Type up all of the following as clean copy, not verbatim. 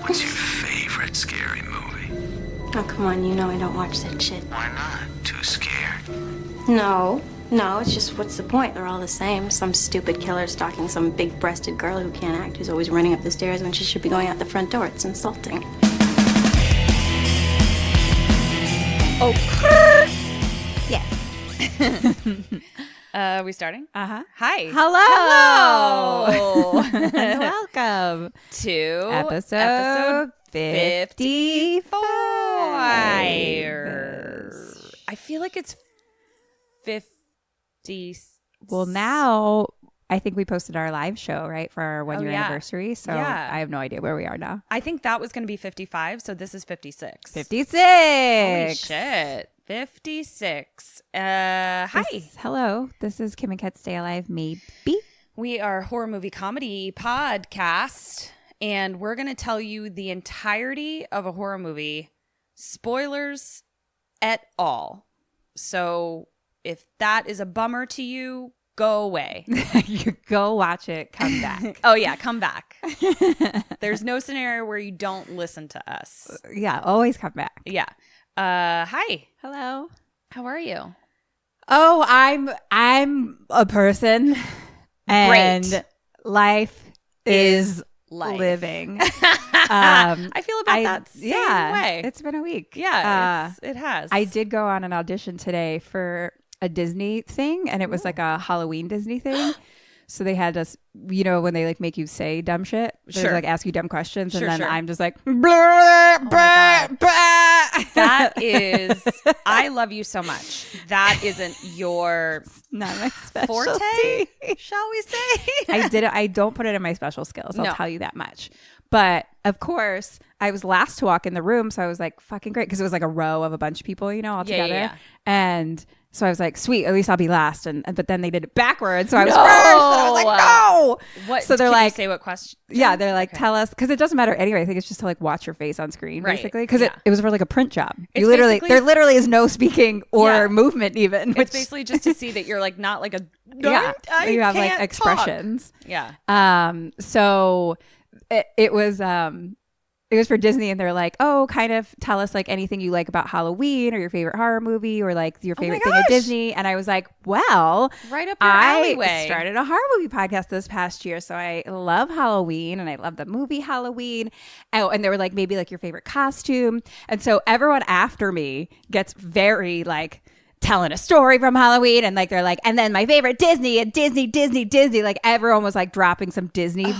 What's your favorite scary movie? Oh, come on, you know I don't watch that shit. Why not? Too scared? No, it's just what's the point? They're all the same. Some stupid killer stalking some big-breasted girl who can't act, who's always running up the stairs when she should be going out the front door. It's insulting. Oh, yes. We starting? Uh-huh. Hi. Hello. And welcome to episode 54. I feel like it's 50. Well, now I think we posted our live show, right, for our one-year anniversary. So Yeah. I have no idea where we are now. I think that was going to be 55, so this is 56. 56. Holy shit. 56. Hi. Hello. This is Kim and Kat Stay Alive, maybe. We are a horror movie comedy podcast, and we're going to tell you the entirety of a horror movie, spoilers et al. So if that is a bummer to you, go away. You go watch it, come back. Oh, yeah, come back. There's no scenario where you don't listen to us. Yeah, always come back. Yeah. Hi. Hello. How are you? Oh, I'm a person, and Great. life is Life. living. I feel about that same way. It's been a week. Yeah, it has. I did go on an audition today for a Disney thing, and it was like a Halloween Disney thing. So they had us, you know, when they like make you say dumb shit, they Sure. like ask you dumb questions, and Sure, then sure. I'm just like, blah, blah, blah. That is, I love you so much. That isn't your Not my specialty. forte, shall we say? I don't put it in my special skills. I'll No. tell you that much. But of course, I was last to walk in the room, so I was like, fucking great, because it was like a row of a bunch of people, you know, all Yeah, together. yeah. And so I was like, sweet, at least I'll be last. And but then they did it backwards, so I was No! first. And I was like, no. What? So they're can like, you say what question? yeah, they're like, Okay. tell us, because it doesn't matter anyway. I think it's just to like watch your face on screen, Right, basically, because yeah. it was for like a print job. It's You literally, basically- there literally is no speaking or Yeah. movement even. It's basically just to see that you're like not like a yeah, you have like can't expressions. talk. Yeah. So it was for Disney, and they're like, oh, kind of tell us like anything you like about Halloween or your favorite horror movie or like your my favorite thing at gosh. Disney. And I was like, well, Right up your I alleyway. started a horror movie podcast this past year, so I love Halloween and I love the movie Halloween. Oh, and they were like, maybe like your favorite costume. And so everyone after me gets very like telling a story from Halloween, and like they're like, and then my favorite Disney and Disney. Like everyone was like dropping some Disney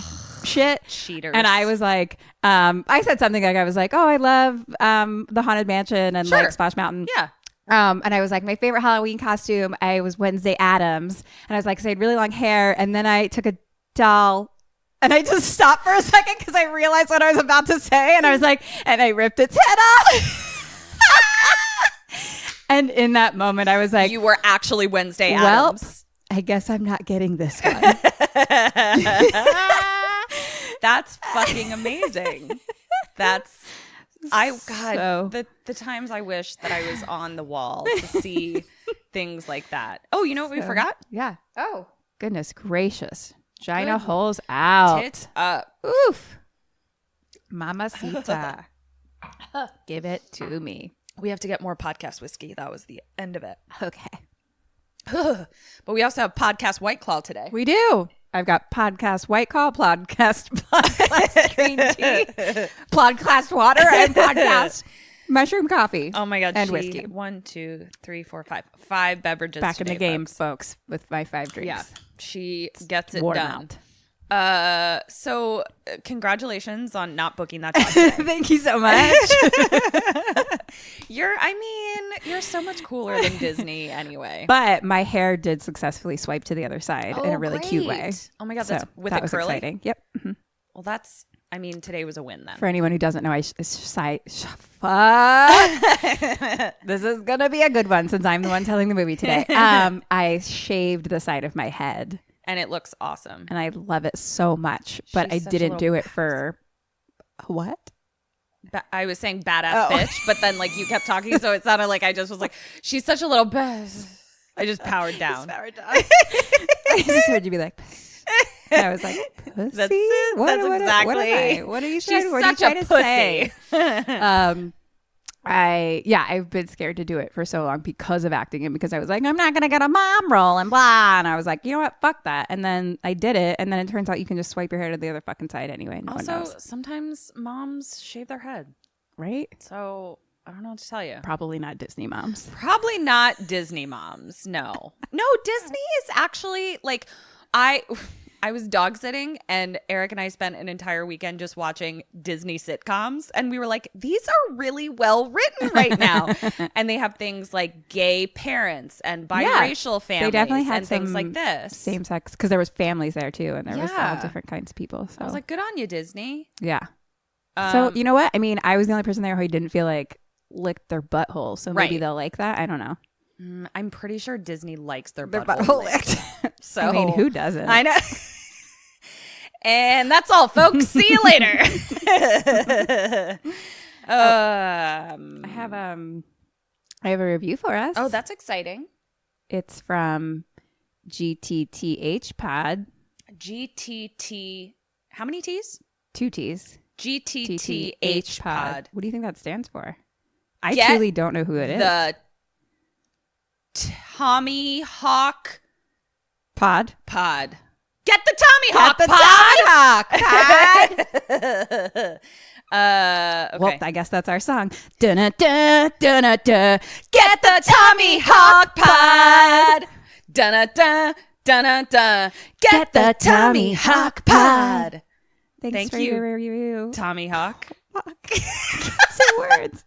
shit. Cheaters. And I was like, I said something like, I was like, oh, I love the Haunted Mansion and Sure. like Splash Mountain. Yeah. And I was like, my favorite Halloween costume, I was Wednesday Addams. And I was like, 'cause I had really long hair. And then I took a doll and I just stopped for a second because I realized what I was about to say. And I was like, and I ripped its head off. And in that moment, I was like, You were actually Wednesday well, Addams. I guess I'm not getting this one. That's fucking amazing. That's God, So- the times I wish that I was on the wall to see things like that. Oh, you know what we forgot? Yeah. Oh, goodness gracious. Gina holes out. Tits up. Oof. Mamacita. Give it to me. We have to get more podcast whiskey. That was the end of it. Okay. But we also have podcast White Claw today. We do. I've got podcast White Claw, podcast green tea, podcast water, and podcast mushroom coffee. Oh my God. And whiskey. 1, 2, 3, 4, 5. 5 beverages. Back in the today, game, folks. folks, with my 5 drinks. Yeah. She gets it Worn done. out. So congratulations on not booking that job today. Thank you so much. You're so much cooler than Disney anyway. But my hair did successfully swipe to the other side in a really cute way. Great. Oh my God, that's So with that it was curly. exciting. Yep. Mhm. Well, today was a win then. For anyone who doesn't know, fuck. This is gonna be a good one since I'm the one telling the movie today. I shaved the side of my head, And it looks awesome. and I love it so much. But She's I such a didn't little do it for what? I was saying badass bitch, but then like you kept talking, so it sounded like I just was like, she's such a little bitch. I just powered down. I just heard you be like, And I was like, pussy? That's it. What, That's what, exactly. What are you She's trying, what are you such a trying to say? I've been scared to do it for so long because of acting and because I was like, I'm not gonna get a mom role and blah. And I was like, you know what, fuck that. And then I did it, and then it turns out you can just swipe your hair to the other fucking side anyway. No one Also, knows. sometimes moms shave their head, Right? so I don't know what to tell you. Probably not Disney moms. Probably not Disney moms. No, Disney is actually like I was dog sitting, and Eric and I spent an entire weekend just watching Disney sitcoms, and we were like, these are really well written right now. And they have things like gay parents and biracial families. They definitely had and things like this. Same sex, because there was families there too, and there was all different kinds of people. So I was like, good on you, Disney. yeah. So you know what? I mean, I was the only person there who didn't feel like licked their butthole, so maybe they'll like that. I don't know. I'm pretty sure Disney likes their Their butthole butthole licked. So I mean, who doesn't? I know. And that's all, folks. See you later. I have a review for us. Oh, that's exciting. It's from GTTH Pod. GTT. How many T's? 2 T's. GTTH Pod. What do you think that stands for? I Get truly don't know who it is. The Tommy Hawk Pod. Get the Tommy Hawk Pod. Okay. Well, I guess that's our song. Dun-na-dun, dun-na-dun. Get the Tommy Hawk Pod. Dun-na-dun, dun-na-dun. Get the Tommy Hawk Pod. Thanks Thank for you. your review. Tommy Hawk. Say words.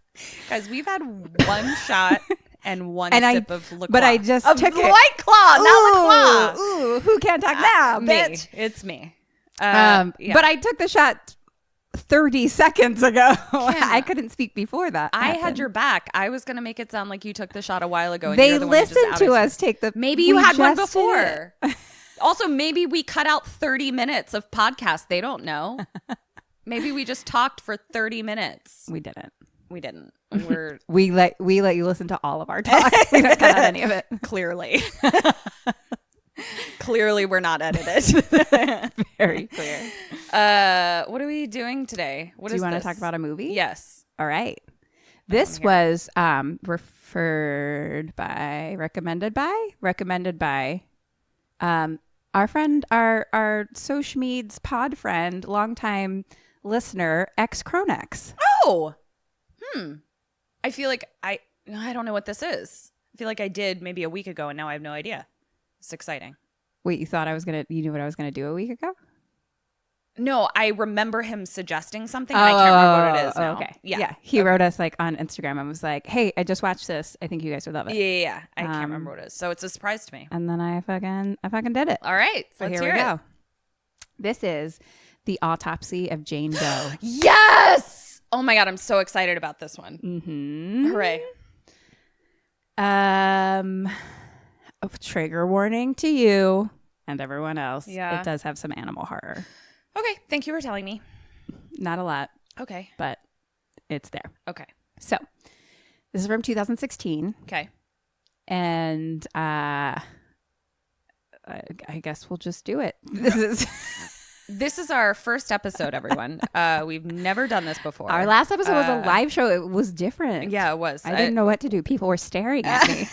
Guys, we've had one shot and one sip of LaCroix. But I just of took it. White Claw, not LaCroix. Ooh, who can't talk now, Me. bitch? It's me. But Yeah. I took the shot 30 seconds ago. I couldn't speak before that. I had happened. your back. I was going to make it sound like you took the shot a while ago. And They you're the one who just listened to outed us take the. Maybe you we had one just did it. before. Also, maybe we cut out 30 minutes of podcast. They don't know. Maybe we just talked for 30 minutes. We didn't. We didn't. We let you listen to all of our talk. We don't cut out any of it. Clearly. Clearly, we're not edited. Very clear. What are we doing today? What Do is you want to this? talk about a movie? Yes. All right. This was recommended by our friend, our Sochmead's pod friend, longtime listener, X Cronex. Oh. I feel like I don't know what this is. I feel like I did maybe a week ago, and now I have no idea. It's exciting. Wait, you knew what I was gonna do a week ago? No, I remember him suggesting something, and I can't remember what it is now. Okay. Yeah. He wrote us like on Instagram and was like, "Hey, I just watched this. I think you guys would love it." Yeah. I can't remember what it is. So it's a surprise to me. And then I fucking did it. All right. So Let's here we hear go. it. This is The Autopsy of Jane Doe. Yes. Oh my God. I'm so excited about this one. Mm-hmm. Hooray. Trigger warning to you and everyone else. Yeah. It does have some animal horror. Okay. Thank you for telling me. Not a lot, Okay. but it's there. Okay. So this is from 2016. Okay. And I guess we'll just do it. This is our first episode, everyone. We've never done this before. Our last episode was a live show. It was different. Yeah, it was. I didn't know what to do. People were staring at me.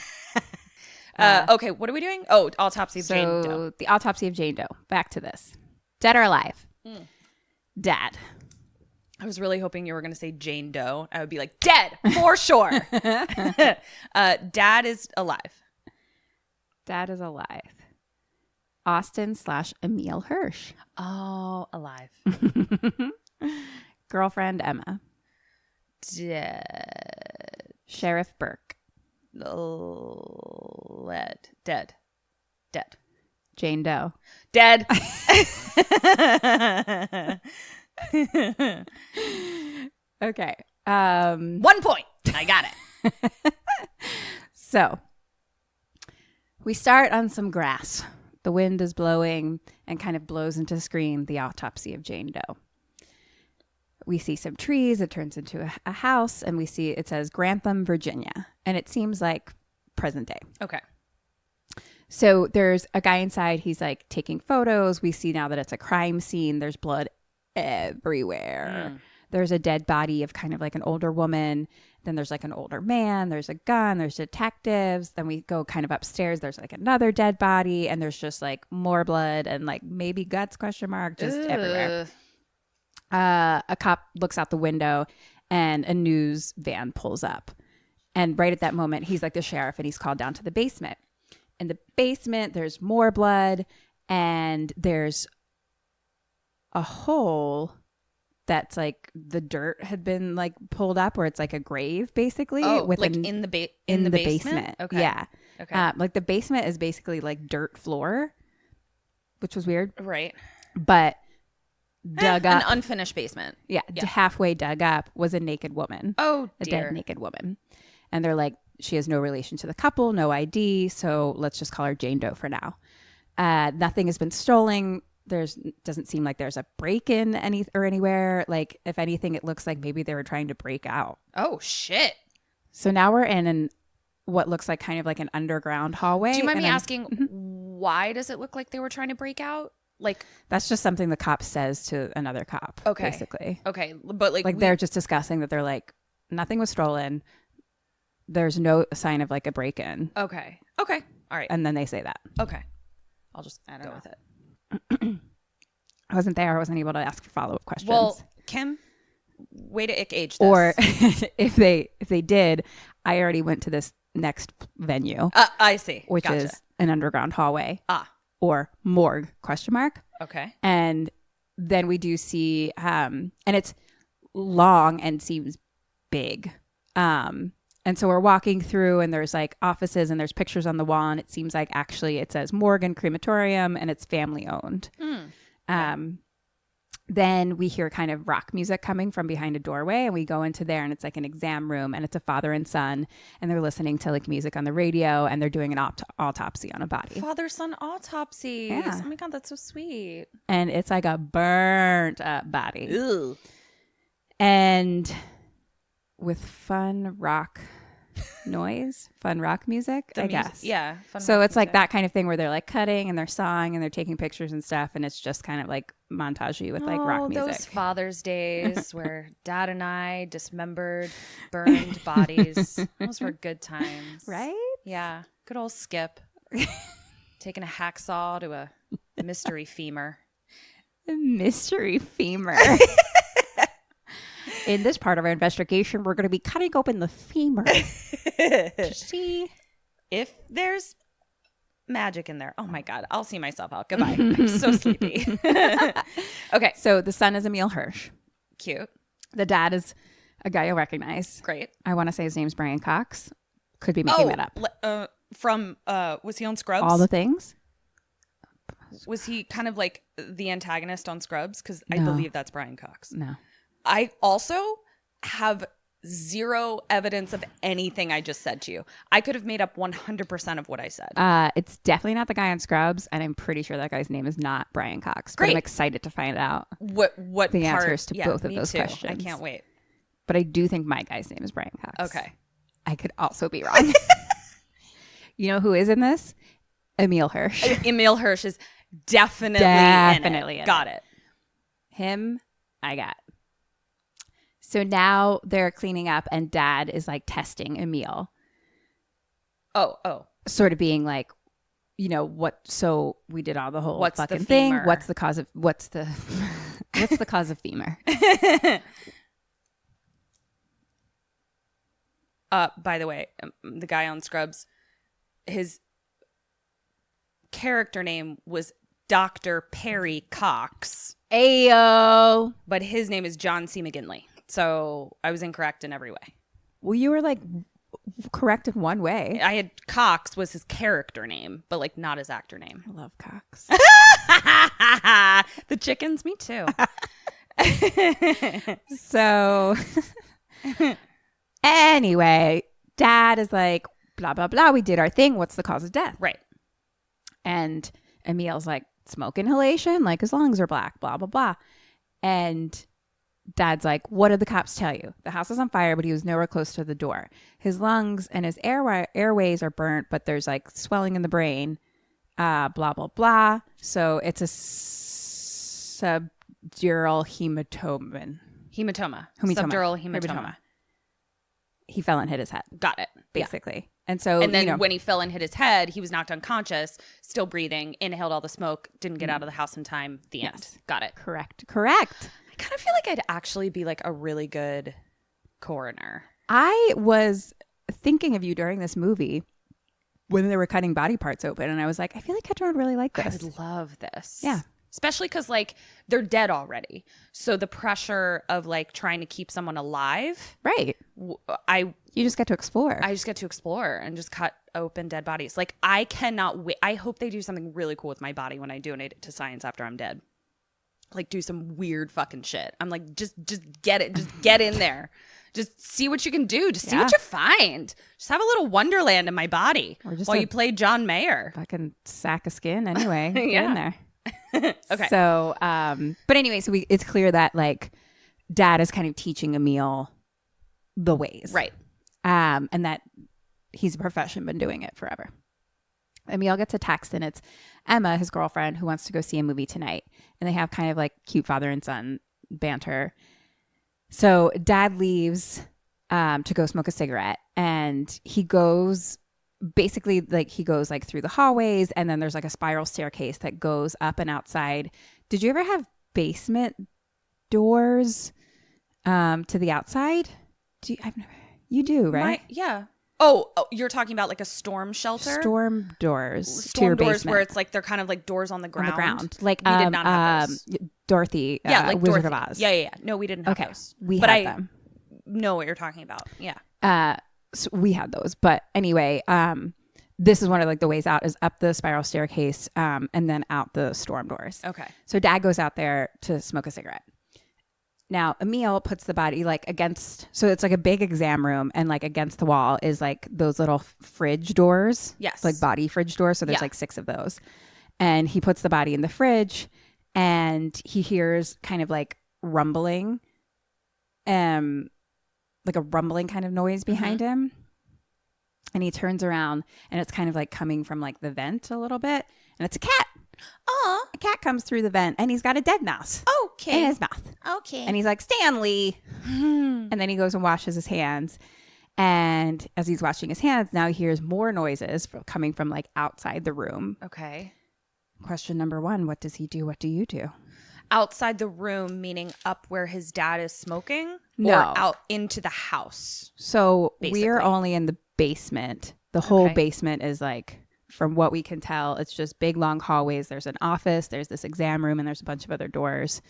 Okay, what are we doing? Oh, Autopsy of Jane Doe. So the Autopsy of Jane Doe. Back to this. Dead or alive? Dad. I was really hoping you were going to say Jane Doe. I would be like, dead, for sure. Dad is alive. Dad is alive. Austin/Emile Hirsch. Oh, alive. Girlfriend Emma. Dead. Sheriff Burke. Dead. Jane Doe. Dead. Okay. 1 point. I got it. So we start on some grass. The wind is blowing and kind of blows into the screen The Autopsy of Jane Doe. We see some trees. It turns into a house, and it says Grantham, Virginia, and it seems like present day. Okay. So there's a guy inside. He's like taking photos. We see now that it's a crime scene. There's blood everywhere. There's a dead body of kind of like an older woman. Then there's like an older man. There's a gun. There's detectives. Then we go kind of upstairs. There's like another dead body. And there's just like more blood and like maybe guts, just everywhere. A cop looks out the window and a news van pulls up. And right at that moment, he's like the sheriff and he's called down to the basement. In the basement, there's more blood and there's a hole that's like the dirt had been like pulled up, where it's like a grave basically. With like in the basement. Okay. Yeah. Okay. Like the basement is basically like dirt floor, which was weird. Right. But dug up. An unfinished basement. Yeah. Halfway dug up was a naked woman. Oh, a dear. dead naked woman. And they're like, she has no relation to the couple, no ID, so let's just call her Jane Doe for now. Nothing has been stolen. Doesn't seem like there's a break-in anywhere. Like, if anything, it looks like maybe they were trying to break out. Oh, shit. So now we're in what looks like kind of like an underground hallway. Do you mind me asking, why does it look like they were trying to break out? Like, that's just something the cop says to another cop, basically. Okay, but like they're just discussing that they're like, nothing was stolen. There's no sign of like a break-in. Okay. All right. And then they say that. Okay. I'll just go with it. I wasn't there. I wasn't able to ask for follow-up questions. Well, Kim, way to age this. Or if they did, I already went to this next venue. I see. Which Gotcha. is an underground hallway. Or morgue, ? Okay. And then we do see, and it's long and seems big. And so we're walking through and there's like offices and there's pictures on the wall. And it seems like actually it says morgue and crematorium and it's family owned. Then we hear kind of rock music coming from behind a doorway and we go into there and it's like an exam room and it's a father and son and they're listening to like music on the radio and they're doing an autopsy on a body. Father-son autopsies. Yeah. Oh my God, that's so sweet. And it's like a burnt up body. Ew. And with fun rock music, I guess. Yeah. So it's like that kind of thing where they're like cutting and they're sawing and they're taking pictures and stuff. And it's just kind of like montagey with like rock music. Those Father's Days where Dad and I dismembered, burned bodies. Those were good times. Right? Yeah. Good old Skip. Taking a hacksaw to a mystery femur. Mystery femur. In this part of our investigation, we're going to be cutting open the femur to see if there's magic in there. Oh my God, I'll see myself out. Goodbye. I'm so sleepy. Okay. So the son is Emile Hirsch. Cute. The dad is a guy you'll recognize. Great. I want to say his name's Brian Cox. Could be making that up. From, was he on Scrubs? All the things? Was he kind of like the antagonist on Scrubs? Because I No. believe that's Brian Cox. No. I also have zero evidence of anything I just said to you. I could have made up 100% of what I said. It's definitely not the guy on Scrubs, and I'm pretty sure that guy's name is not Brian Cox. But Great. I'm excited to find out What the part? answers to both of me those too. questions. I can't wait. But I do think my guy's name is Brian Cox. Okay. I could also be wrong. You know who is in this? Emile Hirsch. Emile Hirsch is definitely in it. Got it. Him, I got. So now they're cleaning up and dad is like testing Emile. Oh. Sort of being like, you know, so we did all the whole What's the fucking thing. femur? What's the cause of femur? By the way, the guy on Scrubs, his character name was Dr. Perry Cox. Ayo. But his name is John C. McGinley. So I was incorrect in every way. Well, you were like correct in one way. I had Cox was his character name, but like not his actor name. I love Cox. The chickens, me too. So anyway, dad is like, blah, blah, blah. We did our thing. What's the cause of death? Right. And Emile's like, smoke inhalation, like his lungs are black, blah, blah, blah. And dad's like, what did the cops tell you? The house was on fire, but he was nowhere close to the door. His lungs and his airways are burnt, but there's like swelling in the brain. blah, blah, blah. So it's a subdural hematoma. Hematoma. Subdural hematoma. He fell and hit his head. Got it. Basically. And so, and then when he fell and hit his head, he was knocked unconscious, still breathing, inhaled all the smoke, didn't get out of the house in time. The end. Got it. Correct. I kind of feel like I'd actually be like a really good coroner. I was thinking of you during this movie when they were cutting body parts open, and I was like, I feel like Kendra would really like this. I would love this. Yeah. Especially because, like, they're dead already. So the pressure of, like, trying to keep someone alive. Right. You just get to explore. I just get to explore and just cut open dead bodies. Like, I cannot wait. I hope they do something really cool with my body when I donate it to science after I'm dead. Like, do some weird fucking shit. I'm like, just get it. Just get in there. Just see what you can do. Just see what you find. Just have a little wonderland in my body while you play John Mayer. Fucking sack of skin anyway. Get in there. Okay. So, but anyway, so it's clear that like dad is kind of teaching Emile the ways. Right. And that he's a profession, been doing it forever. Emile gets a text and it's Emma, his girlfriend, who wants to go see a movie tonight. And they have kind of like cute father and son banter. So dad leaves to go smoke a cigarette, and he goes basically like he goes like through the hallways, and then there's like a spiral staircase that goes up and outside. Did you ever have basement doors to the outside? You do, right? Yeah. Oh, you're talking about like a storm shelter? Storm doors to Storm your doors basement. where it's like they're kind of like doors on the ground. Like we did not have those. Dorothy, like Wizard Dorothy. of Oz. Yeah. No, we didn't have those. We had them. Know what you're talking about. Yeah. So we had those, but anyway, this is one of like the ways out is up the spiral staircase, and then out the storm doors. Okay. So dad goes out there to smoke a cigarette. Now, Emile puts the body like against, so it's like a big exam room, and like against the wall is like those little fridge doors. Yes. Like body fridge doors. So there's like 6 of those. And he puts the body in the fridge, and he hears kind of like rumbling, like a rumbling kind of noise behind him. And he turns around, and it's kind of like coming from like the vent a little bit. And it's a cat. Oh, A cat comes through the vent, and he's got a dead mouse okay. in his mouth. Okay. And he's like, Stanley. And then he goes and washes his hands. And as he's washing his hands, now he hears more noises coming from like outside the room. Okay. Question number 1, what does he do? What do you do? Outside the room, meaning up where his dad is smoking? No. Or out into the house? So basically. we're only in the basement. The whole basement is like, from what we can tell, it's just big, long hallways. There's an office, there's this exam room, and there's a bunch of other doors.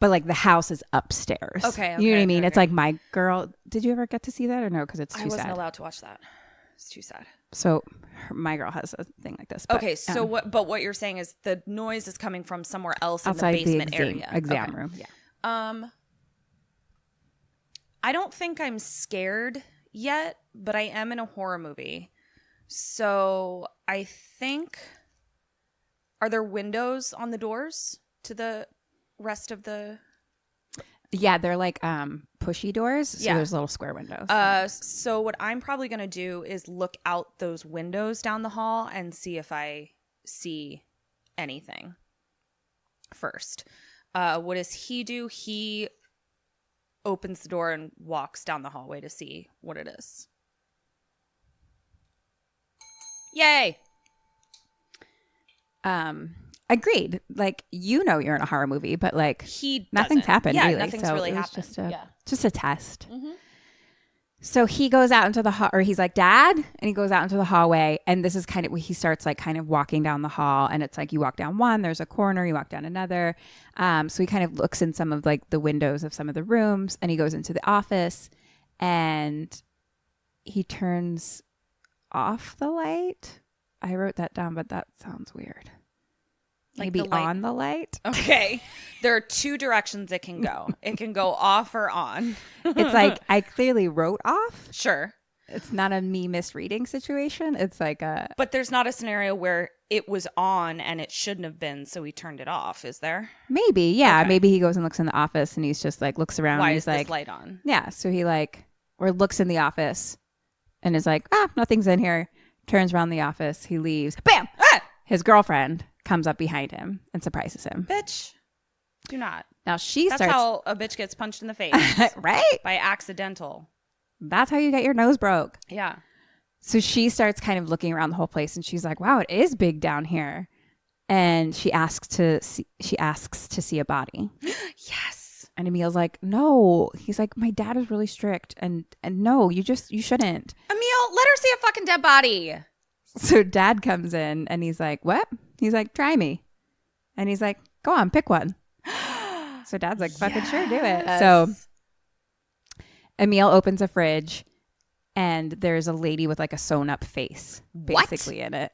But like the house is upstairs. Okay. You know what I mean? It's like My Girl. Did you ever get to see that or no? Because it's too sad. I wasn't allowed to watch that. It's too sad. So My Girl has a thing like this. But, Okay. So what you're saying is the noise is coming from somewhere else outside in the basement area. Exam room. Yeah. I don't think I'm scared yet, but I am in a horror movie. So I think, are there windows on the doors to the rest of the? Yeah, they're like pushy doors. So Yeah. there's little square windows. So what I'm probably going to do is look out those windows down the hall and see if I see anything first. What does he do? He opens the door and walks down the hallway to see what it is. Yay! Agreed. Like, you know, you're in a horror movie, but like He nothing's doesn't. happened. Yeah, really. nothing's So really it was happened. just a test. So he goes out into the or he's like, Dad, and he goes out into the hallway, and this is kind of he starts like kind of walking down the hall, and it's like you walk down one, there's a corner, you walk down another. So he kind of looks in some of like the windows of some of the rooms, and he goes into the office, and he turns off the light. I wrote that down, but that sounds weird. Like Maybe the light. on the light. Okay. There are 2 directions it can go. It can go off or on. It's like I clearly wrote off. Sure. It's not a me misreading situation. It's like a But there's not a scenario where it was on and it shouldn't have been, so he turned it off, is there? maybe, yeah. Okay. Maybe he goes and looks in the office, and he's just like looks around. Why and is he's like, this light on? yeah. So he like or looks in the office, and is like, nothing's in here. Turns around the office. He leaves. Bam! his girlfriend comes up behind him and surprises him. Bitch, do not. Now she That's starts... how a bitch gets punched in the face. Right? By accidental. That's how you get your nose broke. Yeah. So she starts kind of looking around the whole place, and she's like, wow, it is big down here. And she asks to see a body. Yes. And Emile's like, no. He's like, my dad is really strict. And no, you shouldn't. Emile, let her see a fucking dead body. So dad comes in and he's like, what? He's like, try me. And he's like, go on, pick one. So dad's like, fucking sure, do it. So Emile opens a fridge and there's a lady with like a sewn up face basically in it.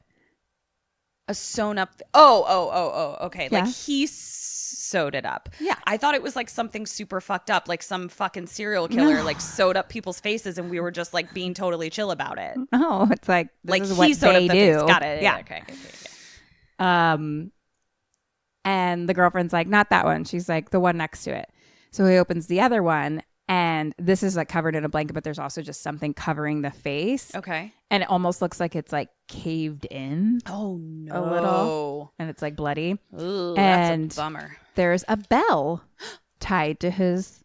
A sewn up. Oh. Okay. Yeah. Like he sewed it up. Yeah. I thought it was like something super fucked up, like some fucking serial killer like sewed up people's faces, and we were just like being totally chill about it. No, it's like this Like is he what sewed they up the do. face. Got it. Yeah. Okay. And the girlfriend's like, not that one. She's like, the one next to it. So he opens the other one, and this is like covered in a blanket, but there's also just something covering the face. Okay. And it almost looks like it's like caved in Oh no. a little, and it's like bloody. Ooh, And that's a bummer. there's a bell tied to his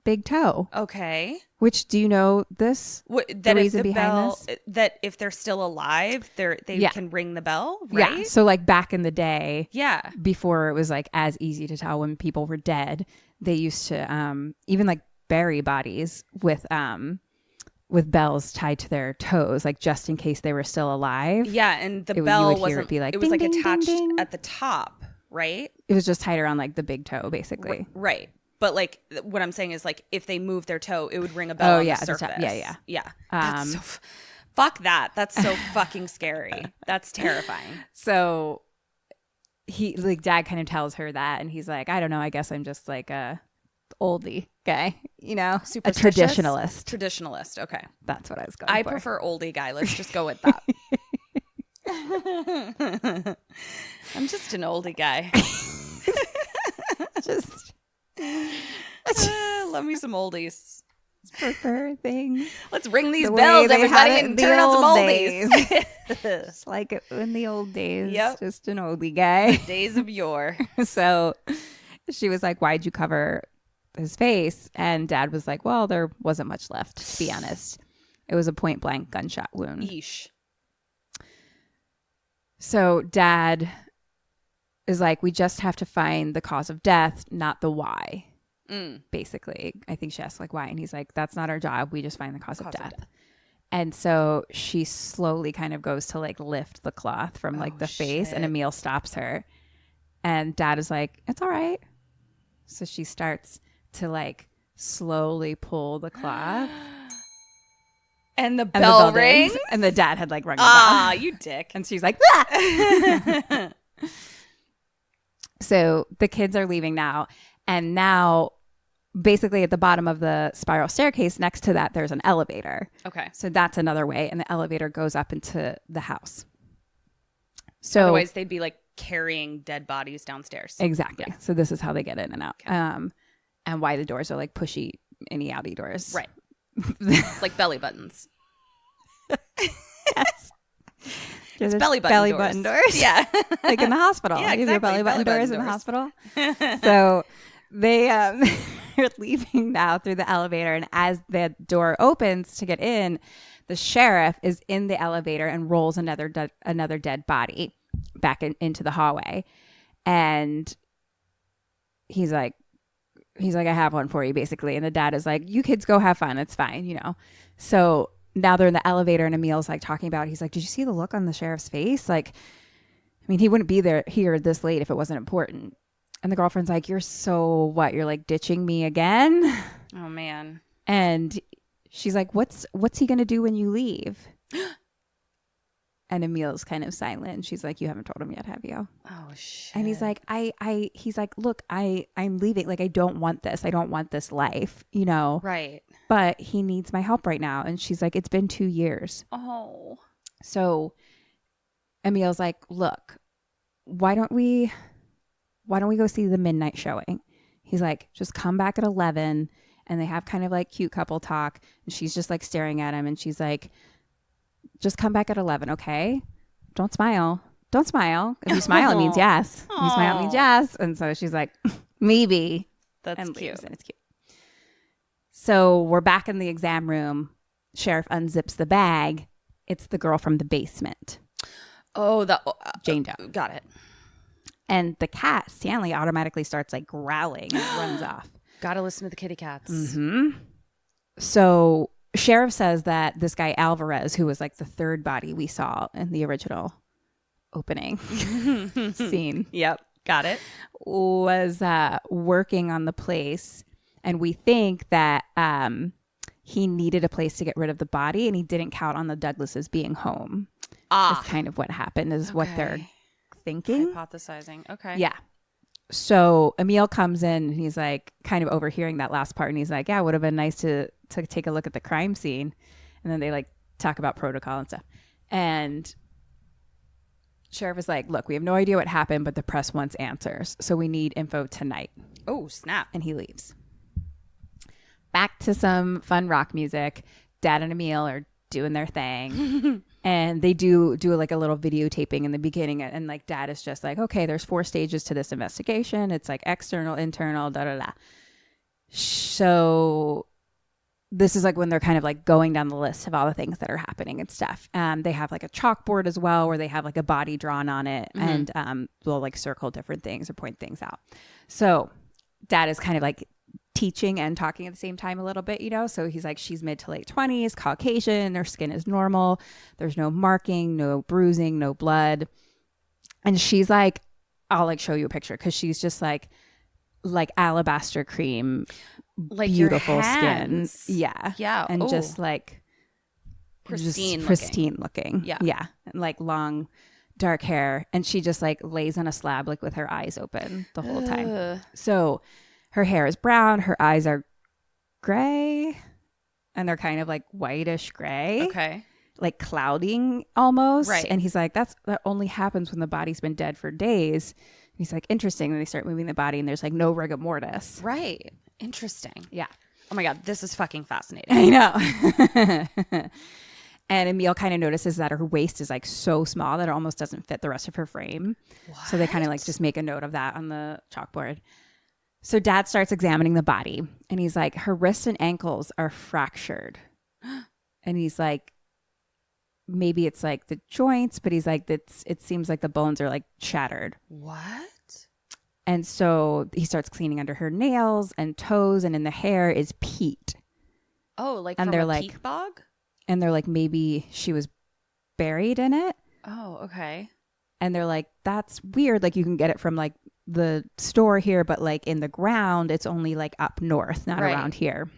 big toe. Okay. Which, do you know this? What, The that if reason the behind bell, this? that if they're still alive, they Yeah. can ring the bell, right? Yeah. So like back in the day, Yeah. before it was like as easy to tell when people were dead, they used to even like bury bodies with bells tied to their toes, like just in case they were still alive. Yeah, and the You bell would hear wasn't. it be like, it was ding, like ding, ding, attached ding. at the top, right? It was just tied around like the big toe, basically. Right. But like what I'm saying is like if they move their toe, it would ring a bell on yeah, the at the top. surface. Yeah. That's so fuck that. That's so fucking scary. That's terrifying. So he like dad kind of tells her that, and he's like, I don't know, I guess I'm just like a oldie guy, you know, a Superstitious? traditionalist. Traditionalist. Okay. That's what I was going I for. prefer oldie guy. Let's just go with that. I'm just an oldie guy. just Love me some oldies. prefer things. Let's ring these the way bells, they everybody, had it and in the turn on some old oldies. Just like it in the old days. Yep. Just an oldie guy. Days of yore. So she was like, why'd you cover his face? And dad was like, well, there wasn't much left, to be honest. It was a point blank gunshot wound. Yeesh. So dad is like, we just have to find the cause of death, not the why. Basically, I think she asked like why, and he's like, that's not our job. We just find the cause of death. And so she slowly kind of goes to like lift the cloth from like the face, and Emile stops her, and dad is like, it's all right. So she starts to like slowly pull the cloth, And the and bell the bell dings, rings. and the dad had like rung the Ah, bell. you dick. And she's like, ah! So the kids are leaving now, and now basically at the bottom of the spiral staircase next to that there's an elevator. Okay. So that's another way, and the elevator goes up into the house. So Otherwise, they'd be like carrying dead bodies downstairs. exactly. Yeah. So this is how they get in and out. And why the doors are like pushy inny outy doors. Right. Like belly buttons. Yes. It's belly button doors. Yeah. Like in the hospital. Yeah, You have your exactly. belly button Belly doors button in the doors. hospital. So they are leaving now through the elevator, and as the door opens to get in, the sheriff is in the elevator and rolls another dead body back into the hallway, and he's like, I have one for you, basically. And the dad is like, you kids go have fun, it's fine, you know. So now they're in the elevator, and Emile's like talking about, he's like, did you see the look on the sheriff's face? Like, I mean, he wouldn't be here this late if it wasn't important. And the girlfriend's like, you're so what? You're like ditching me again? Oh man. And she's like, what's he gonna do when you leave? And Emile's kind of silent. She's like, you haven't told him yet, have you? Oh shit. And he's like, he's like, look, I'm leaving. Like, I don't want this. I don't want this life, you know? Right. But he needs my help right now. And she's like, it's been 2 years. Oh. So Emile's like, look, why don't we go see the midnight showing? He's like, just come back at 11. And they have kind of like cute couple talk. And she's just like staring at him. And she's like, just come back at 11, okay? Don't smile. don't smile. If you smile, it means yes. If you smile, it means yes. And so she's like, maybe. That's and cute. leaves, and it's cute. So we're back in the exam room. Sheriff unzips the bag. It's the girl from the basement. Oh, Jane Doe. Got it. And the cat, Stanley, automatically starts like growling and runs off. Gotta listen to the kitty cats. Mm-hmm. So Sheriff says that this guy Alvarez, who was like the third body we saw in the original opening scene. Yep. Got it. Was working on the place. And we think that he needed a place to get rid of the body and he didn't count on the Douglases being home. That's kind of what happened is what they're thinking. Hypothesizing. Okay. Yeah. So Emile comes in and he's like kind of overhearing that last part. And he's like, yeah, it would have been nice to take a look at the crime scene. And then they like talk about protocol and stuff. And Sheriff is like, look, we have no idea what happened, but the press wants answers. So we need info tonight. Oh, snap. And he leaves. Back to some fun rock music. Dad and Emile are doing their thing. And they do like a little videotaping in the beginning. And like Dad is just like, okay, there's 4 stages to this investigation. It's like external, internal, da-da-da. So this is like when they're kind of like going down the list of all the things that are happening and stuff. They have like a chalkboard as well where they have like a body drawn on it. Mm-hmm. And they'll like circle different things or point things out. So Dad is kind of like teaching and talking at the same time a little bit, you know? So he's like, she's mid to late 20s, Caucasian, her skin is normal. There's no marking, no bruising, no blood. And she's like, I'll like show you a picture because she's just like alabaster cream, like beautiful skin. Yeah. Yeah. And just like pristine looking. Yeah. Yeah. And like long dark hair. And she just like lays on a slab like with her eyes open the whole time. So her hair is brown. Her eyes are gray. And they're kind of like whitish gray. Okay. Like clouding almost. Right. And he's like, that only happens when the body's been dead for days. And he's like, interesting. And they start moving the body and there's like no rigor mortis. Right. Interesting. Yeah. Oh my God. This is fucking fascinating. I know. And Emile kind of notices that her waist is like so small that it almost doesn't fit the rest of her frame. What? So they kind of like just make a note of that on the chalkboard. So Dad starts examining the body and he's like, her wrists and ankles are fractured. And he's like, maybe it's like the joints, but he's like, it seems like the bones are like shattered. What? And so he starts cleaning under her nails and toes, and in the hair is peat. Oh, like and from they're a like, peat bog? And they're like, maybe she was buried in it. Oh, okay. And they're like, that's weird. Like you can get it from like the store here, but like in the ground, it's only like up north, not around here.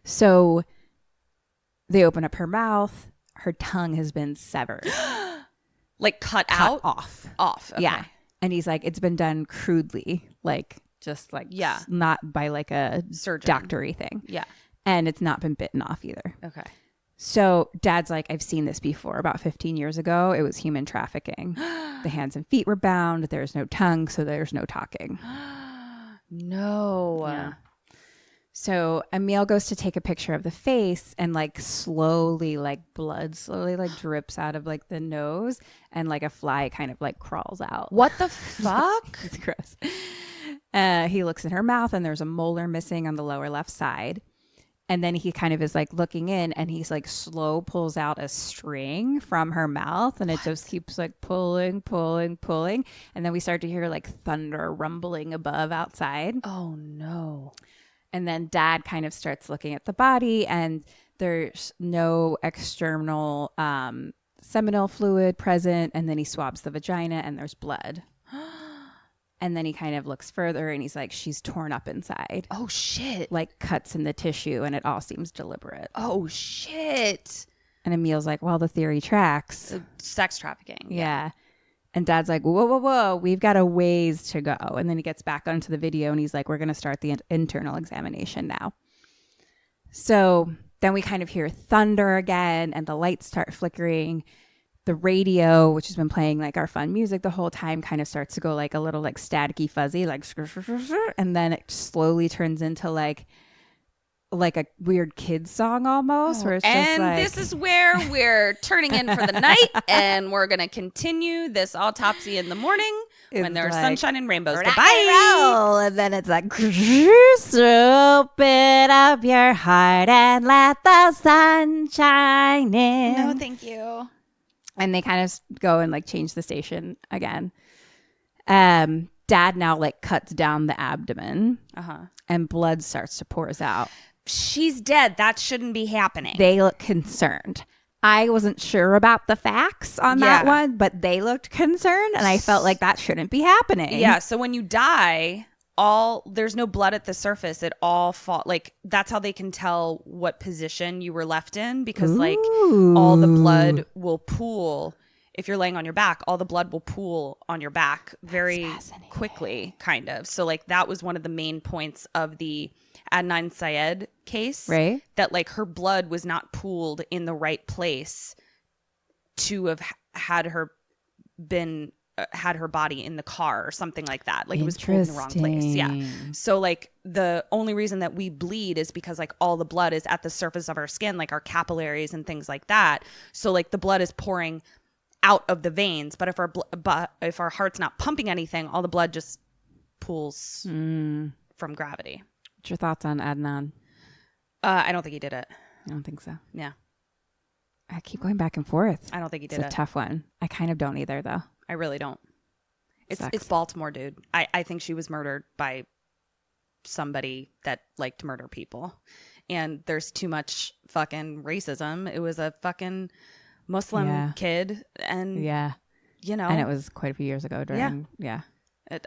So they open up her mouth. Her tongue has been severed. Like cut out? Off. Okay. Yeah. And he's like, it's been done crudely. Like just like, not by like a surgeon doctory thing. Yeah. And it's not been bitten off either. Okay. So Dad's like, I've seen this before. About 15 years ago, it was human trafficking. The hands and feet were bound. There's no tongue, so there's no talking. No. Yeah. So Emile goes to take a picture of the face and like slowly, like blood slowly like drips out of like the nose and like a fly kind of like crawls out. What the fuck? It's gross. He looks in her mouth and there's a molar missing on the lower left side. And then he kind of is like looking in and he's like slow pulls out a string from her mouth and it just keeps like pulling. And then we start to hear like thunder rumbling above outside. Oh no. And then Dad kind of starts looking at the body and there's no external seminal fluid present. And then he swabs the vagina and there's blood. And then he kind of looks further and he's like, she's torn up inside. Oh, shit. Like cuts in the tissue and it all seems deliberate. Oh, shit. And Emile's like, well, the theory tracks. Sex trafficking. Yeah. And Dad's like, whoa. We've got a ways to go. And then he gets back onto the video and he's like, we're going to start the internal examination now. So then we kind of hear thunder again and the lights start flickering. The radio, which has been playing like our fun music the whole time, kind of starts to go like a little like staticky fuzzy, like, and then it slowly turns into like like a weird kids song almost, where it's just and like, this is where we're turning in for the night, and we're gonna continue this autopsy in the morning when It's there's like, sunshine and rainbows. rock Goodbye. and roll. And then it's like, just open up your heart and let the sun shine in. No, thank you. And they kind of go and like change the station again. Dad now like cuts down the abdomen, and blood starts to pour out. She's dead. That shouldn't be happening. They look concerned. I wasn't sure about the facts on that one, but they looked concerned, and I felt like that shouldn't be happening. Yeah. So when you die, there's no blood at the surface. It all fall, like that's how they can tell what position you were left in, because like all the blood will pool. If you're laying on your back, all the blood will pool on your back very quickly, kind of. So like that was one of the main points of the Adnan Syed case, right? That like her blood was not pooled in the right place to have had her body in the car or something like that. Like it was pulled in the wrong place. Yeah. So like the only reason that we bleed is because like all the blood is at the surface of our skin, like our capillaries and things like that. So like the blood is pouring out of the veins, but if our heart's not pumping anything, all the blood just pools from gravity. What's your thoughts on Adnan? I don't think he did it. I don't think so. Yeah. I keep going back and forth. I don't think he did It's a it. tough one. I kind of don't either, though. I really don't. Sucks. It's Baltimore, dude. I think she was murdered by somebody that liked to murder people. And there's too much fucking racism. It was a fucking Muslim kid. And, you know. And it was quite a few years ago during,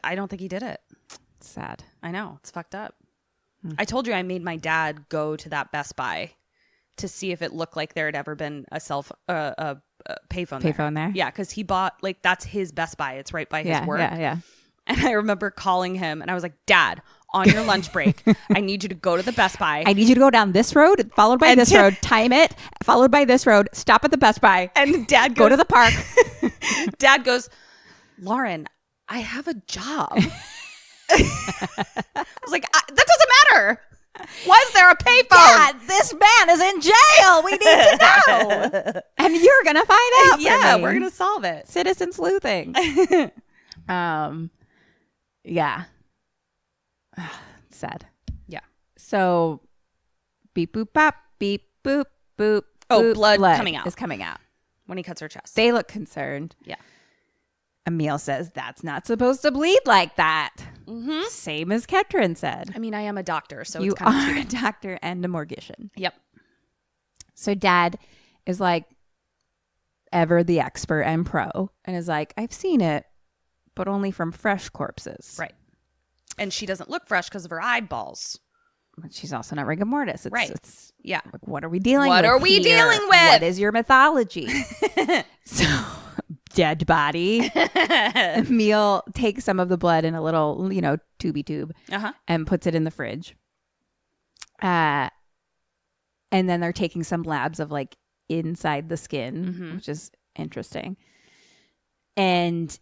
I don't think he did it. It's sad. I know. It's fucked up. I told you I made my dad go to that Best Buy to see if it looked like there had ever been a payphone there. Yeah, because he bought, like, that's his Best Buy. It's right by his work. Yeah. And I remember calling him and I was like, Dad, on your lunch break, I need you to go to the Best Buy. I need you to go down this road, followed by this road, time it, followed by this road, stop at the Best Buy. And Dad goes, go to the park. Dad goes, Lauren, I have a job. I was like, that doesn't matter. Was there a payphone? Dad, this man is in jail. We need to know. And you're going to find out. Yeah, for me. we're going to solve it. Citizen sleuthing. Yeah. Sad. Yeah. So beep boop bop, beep boop boop. Oh, boop, blood coming out. Is coming out. When he cuts her chest. They look concerned. Yeah. Emile says that's not supposed to bleed like that. Mm-hmm. Same as Ketrin said. I mean, I am a doctor, so you it's kind of are cheating. a doctor and a mortician. Yep. So Dad is like ever the expert and pro, and is like, I've seen it, but only from fresh corpses. Right. And she doesn't look fresh because of her eyeballs. But she's also not rigor mortis. Right. It's Yeah. like, what are we dealing with? What are we here? dealing with? What is your mythology? So, dead body. Emile takes some of the blood in a little, tubey tube and puts it in the fridge. And then they're taking some labs of like inside the skin, which is interesting. And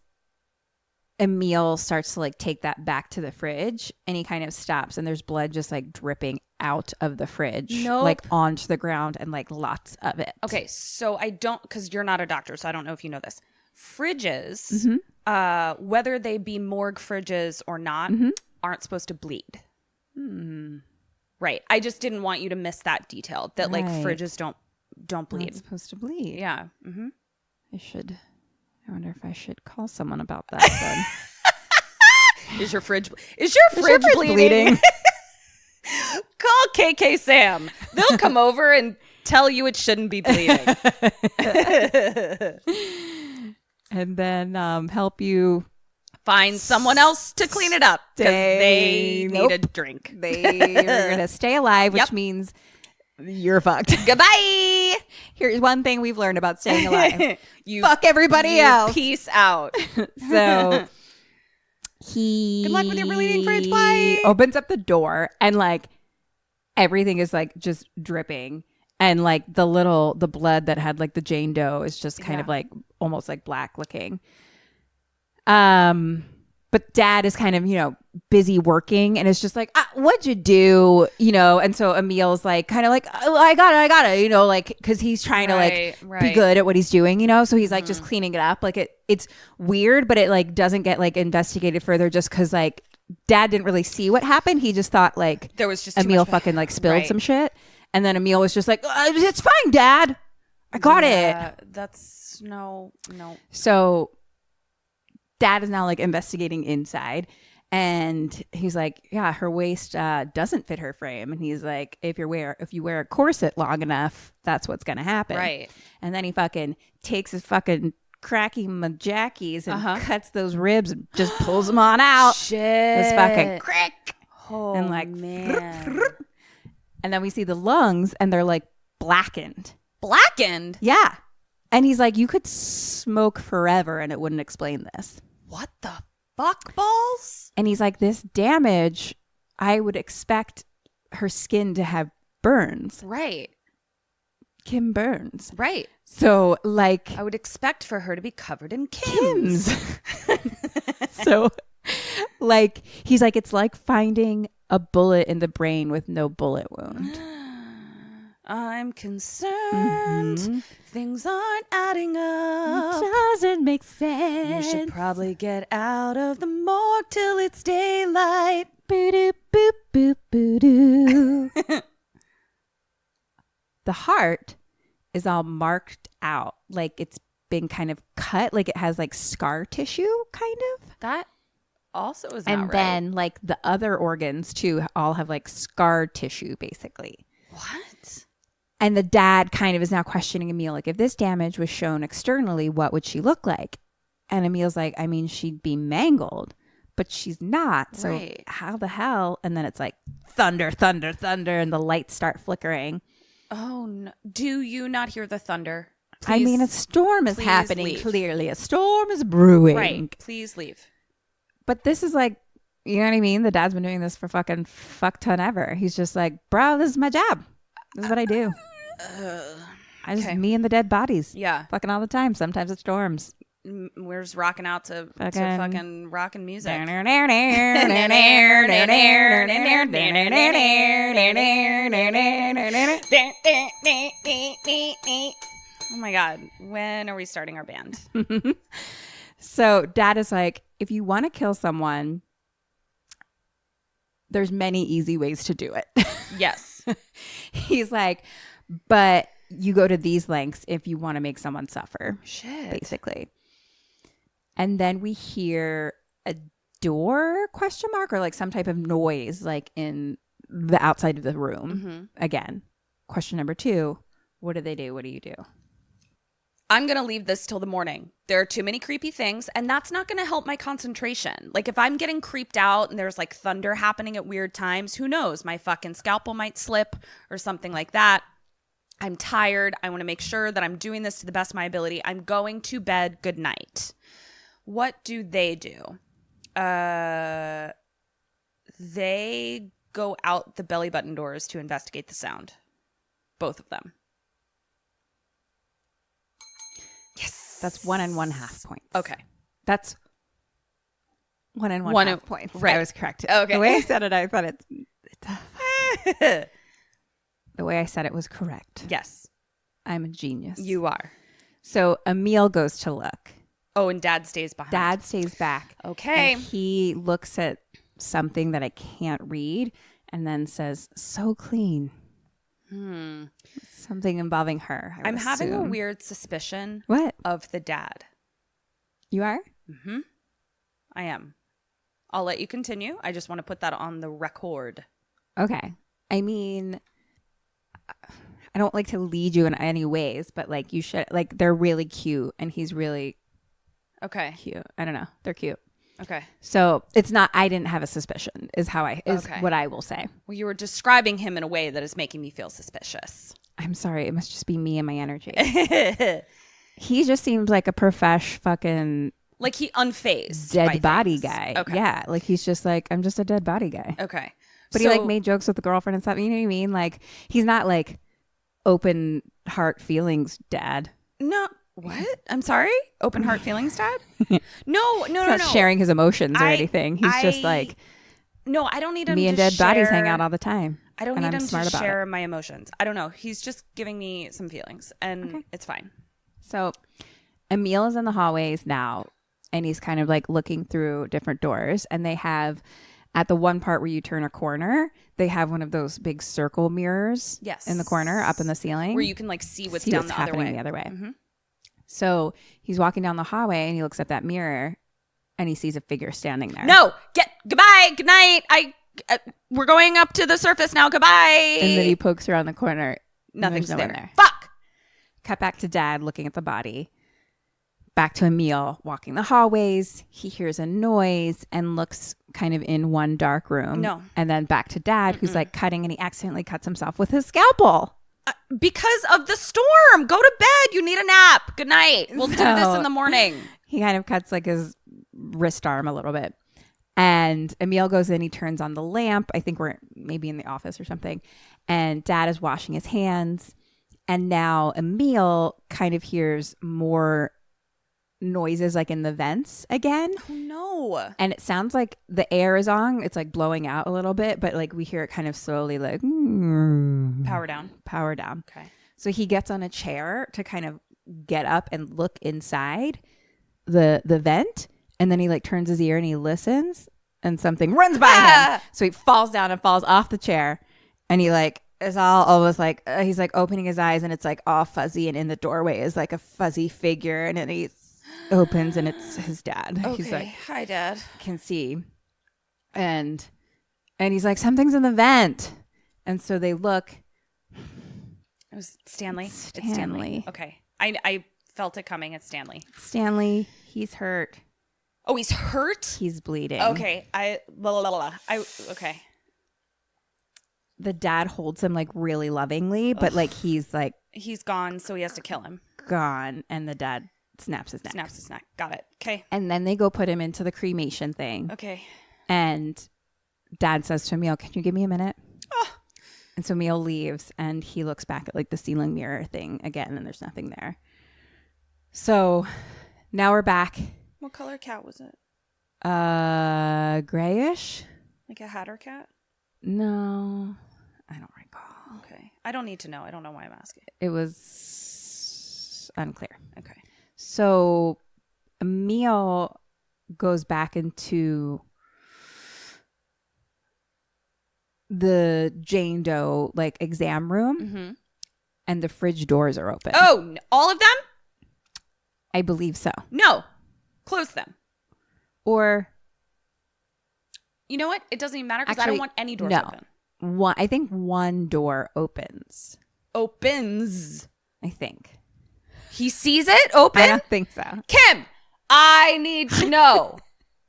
Emile starts to like take that back to the fridge, and he kind of stops, and there's blood just like dripping out of the fridge, like onto the ground, and like lots of it. Okay, so I don't, because you're not a doctor, so I don't know if you know this. Fridges, whether they be morgue fridges or not, aren't supposed to bleed. Right. I just didn't want you to miss that detail, that like fridges don't bleed. Not supposed to bleed. Yeah. I wonder if I should call someone about that then. Is your fridge bleeding? Call KK Sam. They'll come over and tell you it shouldn't be bleeding. And then help you find someone else to clean it up because they need a drink. They're going to stay alive, which means you're fucked. Goodbye. Here's one thing we've learned about staying alive. You fuck everybody else. Peace out. So good luck with your bleeding fridge. Bye. Opens up the door, and like everything is like just dripping, and like the blood that had like the Jane Doe is just kind of like almost like black looking. But But dad is kind of, busy working and it's just like, what'd you do? And so Emile's like, kind of like, oh, I got it, like, because he's trying to be good at what he's doing, So he's like just cleaning it up. Like it's weird, but it like doesn't get like investigated further just because like dad didn't really see what happened. He just thought like there was just Emile fucking like spilled some shit. And then Emile was just like, it's fine, dad. I got it. That's no. So dad is now like investigating inside. And he's like, yeah, her waist doesn't fit her frame. And he's like, if you wear a corset long enough, that's what's going to happen. Right. And then he fucking takes his fucking cracky majackies and cuts those ribs and just pulls them on out. Shit. It's fucking crack. Oh, and like, man. And then we see the lungs and they're like blackened. Blackened? Yeah. And he's like, you could smoke forever and it wouldn't explain this. What the fuck balls? And he's like, this damage, I would expect her skin to have burns. Right. Kim Burns. Right. So like, I would expect for her to be covered in Kims. So like, he's like, it's like finding a bullet in the brain with no bullet wound. I'm concerned. Things aren't adding up. Doesn't make sense. You should probably get out of the morgue till it's daylight. Boo-doo, boop, boop, boo-doo. The heart is all marked out. Like it's been kind of cut. Like it has like scar tissue, kind of. That also is not and right. then like the other organs too all have like scar tissue, basically. What? And the dad kind of is now questioning Emile, like, if this damage was shown externally, what would she look like? And Emile's like, I mean, she'd be mangled, but she's not. So how the hell? And then it's like thunder, thunder, thunder, and the lights start flickering. Oh, no. Do you not hear the thunder? Please, I mean, a storm is happening, leave. clearly. A storm is brewing. Right. Please leave. But this is like, you know what I mean? The dad's been doing this for fucking fuck ton ever. He's just like, bro, this is my job. This is what I do. I just me and the dead bodies. Yeah. Fucking all the time. Sometimes it storms. We're just rocking out to fucking rockin' music. Oh my God. When are we starting our band? So dad is like, if you want to kill someone, there's many easy ways to do it. Yes. He's like, but you go to these lengths if you want to make someone suffer. Shit. Basically. And then we hear a door ? Or like some type of noise like in the outside of the room. Again, question number 2, what do they do? What do you do? I'm going to leave this till the morning. There are too many creepy things, and that's not going to help my concentration. Like, if I'm getting creeped out and there's, like, thunder happening at weird times, who knows? My fucking scalpel might slip or something like that. I'm tired. I want to make sure that I'm doing this to the best of my ability. I'm going to bed. Good night. What do? They go out the belly button doors to investigate the sound. Both of them. Yes. That's 1 1/2 points. Okay. That's 1 1/2 points. Right. I was correct. Okay. The way I said it, I thought the way I said it was correct. Yes. I'm a genius. You are. So Emile goes to look. Oh, and Dad stays behind. Dad stays back. Okay. And he looks at something that I can't read and then says, so clean. Something involving her. I'm having a weird suspicion What? of the dad. You are? Mm-hmm. I am. I'll let you continue. I just want to put that on the record. Okay. I mean, I don't like to lead you in any ways, but like you should, like they're really cute and he's really cute. I don't know. They're cute. Okay. So it's not, I didn't have a suspicion is what I will say. Well, you were describing him in a way that is making me feel suspicious. I'm sorry. It must just be me and my energy. He just seems like a profesh fucking like he unfazed dead body things. guy. Okay. Yeah. Like he's just like, I'm just a dead body guy. Okay. But he like made jokes with the girlfriend and stuff. You know what I mean? Like he's not like open heart feelings dad. No. What? I'm sorry? Open heart feelings, Dad? No. He's not sharing his emotions or anything. He's just like, no, I don't need him me and to dead bodies hang out all the time. I don't and need I'm him smart to about share it. my emotions. I don't know. He's just giving me some feelings, and it's fine. So Emile is in the hallways now, and he's kind of like looking through different doors, and they have, at the one part where you turn a corner, they have one of those big circle mirrors in the corner up in the ceiling. Where you can like see what's down the other way. The other way. Mm-hmm. So he's walking down the hallway, and he looks at that mirror, and he sees a figure standing there. No, goodbye, good night. We're going up to the surface now. Goodbye. And then he pokes around the corner. Nothing's no one there. Fuck. Cut back to Dad looking at the body. Back to Emile walking the hallways. He hears a noise and looks kind of in one dark room. No. And then back to Dad, who's like cutting, and he accidentally cuts himself with his scalpel. Because of the storm. Go to bed. You need a nap. Good night. We'll do this in the morning. He kind of cuts like his wrist arm a little bit. And Emile goes in, he turns on the lamp. I think we're maybe in the office or something. And Dad is washing his hands. And now Emile kind of hears more noises like in the vents again. Oh, no. And it sounds like the air is on. It's like blowing out a little bit, but like we hear it kind of slowly like Power down. Power down. Okay. So he gets on a chair to kind of get up and look inside the vent. And then he like turns his ear and he listens, and something runs by him. So he falls down and falls off the chair, and he like is all almost like he's like opening his eyes, and it's like all fuzzy, and in the doorway is like a fuzzy figure, and then he opens and it's his dad. Okay. He's like, hi, Dad. can see, and he's like, something's in the vent, and so they look. It was Stanley. It's Stanley. Okay. I felt it coming. It's Stanley. Stanley, he's hurt. Oh, he's hurt? He's bleeding. Okay. Okay. The dad holds him like really lovingly, but like he's gone, so he has to kill him. Gone, and the dad snaps his neck. Got it. Okay. And then they go put him into the cremation thing. Okay. And Dad says to Emile, can you give me a minute? And so Emile leaves, and he looks back at like the ceiling mirror thing again, and there's nothing there. So now we're back. What color cat was it? Grayish? Like a hatter cat? No, I don't recall. Okay. I don't need to know. I don't know why I'm asking. It was unclear. Okay. So Emile goes back into the Jane Doe like exam room, and the fridge doors are open. Oh, all of them? I believe so. No. Close them. Or you know what? It doesn't even matter because I don't want any doors open. I think one door opens. Opens. I think. He sees it open? I don't think so. Kim, I need to know.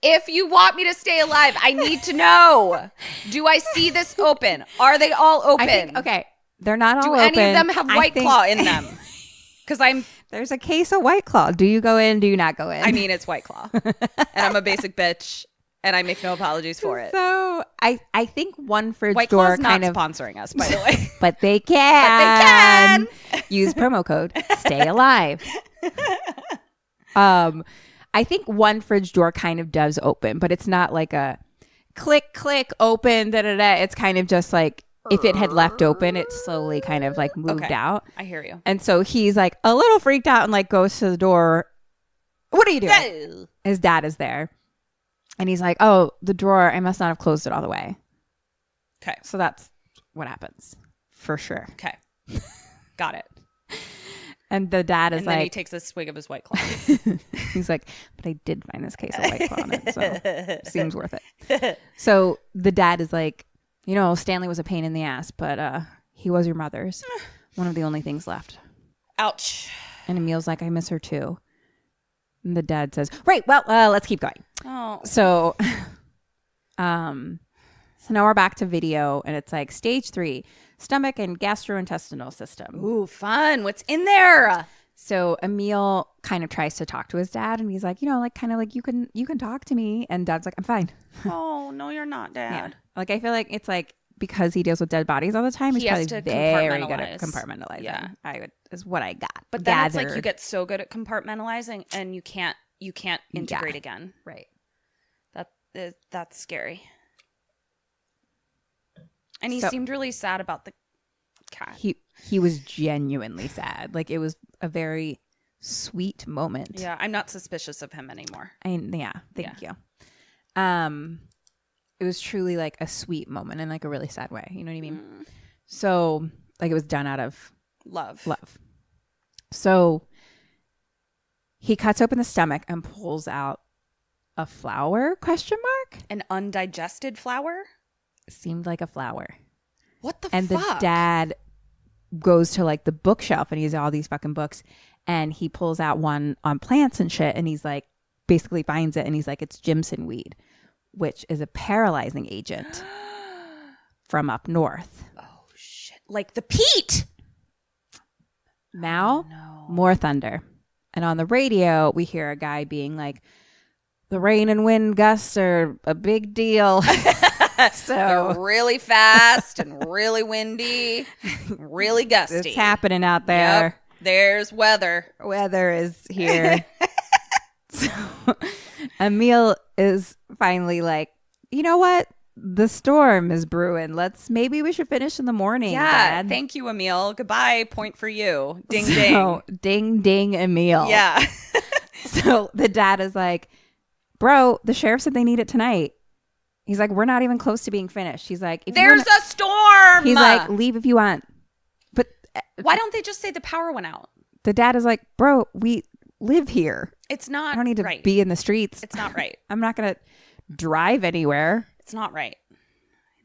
If you want me to stay alive, I need to know. Do I see this open? Are they all open? I think, okay. They're not all Do open. any of them have White Claw in them? Because there's a case of White Claw. Do you go in? Do you not go in? I mean, it's White Claw. And I'm a basic bitch. And I make no apologies for it. So I think one fridge White door Claw's not kind of sponsoring us, by the way. But they can. But they can. Use promo code Stay Alive. I think one fridge door kind of does open, but it's not like a click, click, open, da da da. It's kind of just like if it had left open, it slowly kind of like moved out. I hear you. And so he's like a little freaked out and like goes to the door. What are you doing? His dad is there. And he's like, oh, the drawer, I must not have closed it all the way. Okay. So that's what happens for sure. Okay. Got it. And the dad is and like, then he takes a swig of his White Claw. he's like, but I did find this case of White Claw on it, so seems worth it. So the dad is like, you know, Stanley was a pain in the ass, but he was your mother's. One of the only things left. Ouch. And Emile's like, I miss her too. And the dad says, right, well, let's keep going. Oh. So, so now we're back to video, and it's like stage 3, stomach and gastrointestinal system. Ooh, fun. What's in there? So Emile kind of tries to talk to his dad, and he's like, you know, like kind of like you can talk to me, and Dad's like, I'm fine. Oh, no, you're not, Dad. Yeah. Like I feel like it's like because he deals with dead bodies all the time, he's He has probably to very good at compartmentalize. compartmentalizing. Yeah. Is what I got. But then it's like you get so good at compartmentalizing and you can't integrate again. Right. That's scary. And he So- seemed really sad about the cat. He was genuinely sad. Like, it was a very sweet moment. Yeah, I'm not suspicious of him anymore. Thank you. It was truly like a sweet moment in like a really sad way. You know what I mean? So like it was done out of Love. So he cuts open the stomach and pulls out a flower? ? An undigested flower? Seemed like a flower. What the And fuck? the dad goes to like the bookshelf and he's all these fucking books and he pulls out one on plants and shit and he's like basically finds it and he's like, it's Jimson weed, which is a paralyzing agent from up north. Oh shit. Like the peat. Now, No. more thunder. And on the radio, we hear a guy being like, the rain and wind gusts are a big deal. They're So really fast and really windy, really gusty. it's happening out there. Yep. There's weather. Weather is here. So Emile is finally like, you know what? The storm is brewing. Maybe we should finish in the morning. Yeah. Dad. Thank you, Emile. Goodbye. Point for you. Ding So, ding. ding, Emile. Yeah. So the dad is like, bro, the sheriff said they need it tonight. He's like, we're not even close to being finished. He's like, There's a storm. He's like, leave if you want. But why don't they just say the power went out? the dad is like, bro, we live here. It's not I don't need to right. be in the streets. It's not right. I'm not going to drive anywhere. It's not right.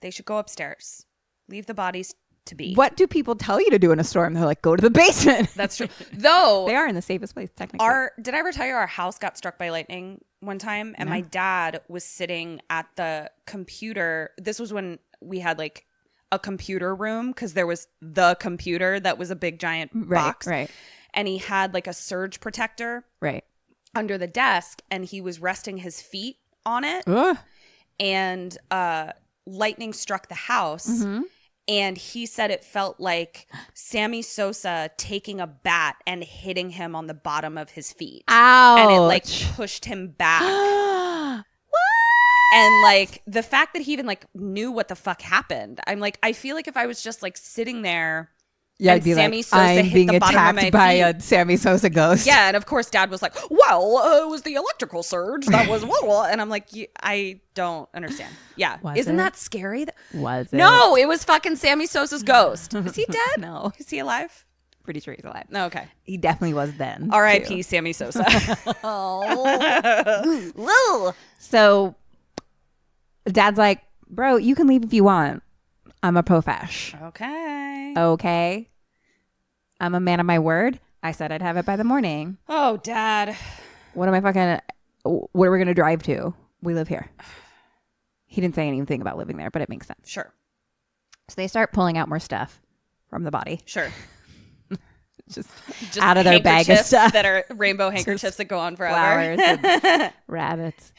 They should go upstairs. Leave the bodies to be. What do people tell you to do in a storm? They're like, go to the basement. That's true. Though They are in the safest place, technically. did I ever tell you our house got struck by lightning one time and my dad was sitting at the computer. This was when we had like a computer room because there was the computer that was a big giant box. Right. And he had like a surge protector Right. under the desk and he was resting his feet on it. Ugh. And lightning struck the house. And he said it felt like Sammy Sosa taking a bat and hitting him on the bottom of his feet. Ouch. And it like pushed him back. And like the fact that he even like knew what the fuck happened. I'm like, I feel like if I was just like sitting there. Yeah, and I'd be Sammy like, Sosa I'm hit being the bottom of attacked my by feet. a Sammy Sosa ghost. Yeah, and of course Dad was like, well, it was the electrical surge. That was, and I'm like, I don't understand. Yeah. Was Isn't it? that scary? Was it? No, it was fucking Sammy Sosa's ghost. Is he dead? No. Is he alive? Pretty sure he's alive. No, okay. He definitely was then. R.I.P. too. Sammy Sosa. So Dad's like, bro, you can leave if you want. I'm a profash. Okay. Okay. I'm a man of my word. I said I'd have it by the morning. Oh, Dad. What are we going to drive to? We live here. He didn't say anything about living there, but it makes sense. Sure. So they start pulling out more stuff from the body. Sure. Just Just out of their bag of handkerchiefs stuff. that are rainbow handkerchiefs that go on forever. Flowers and rabbits.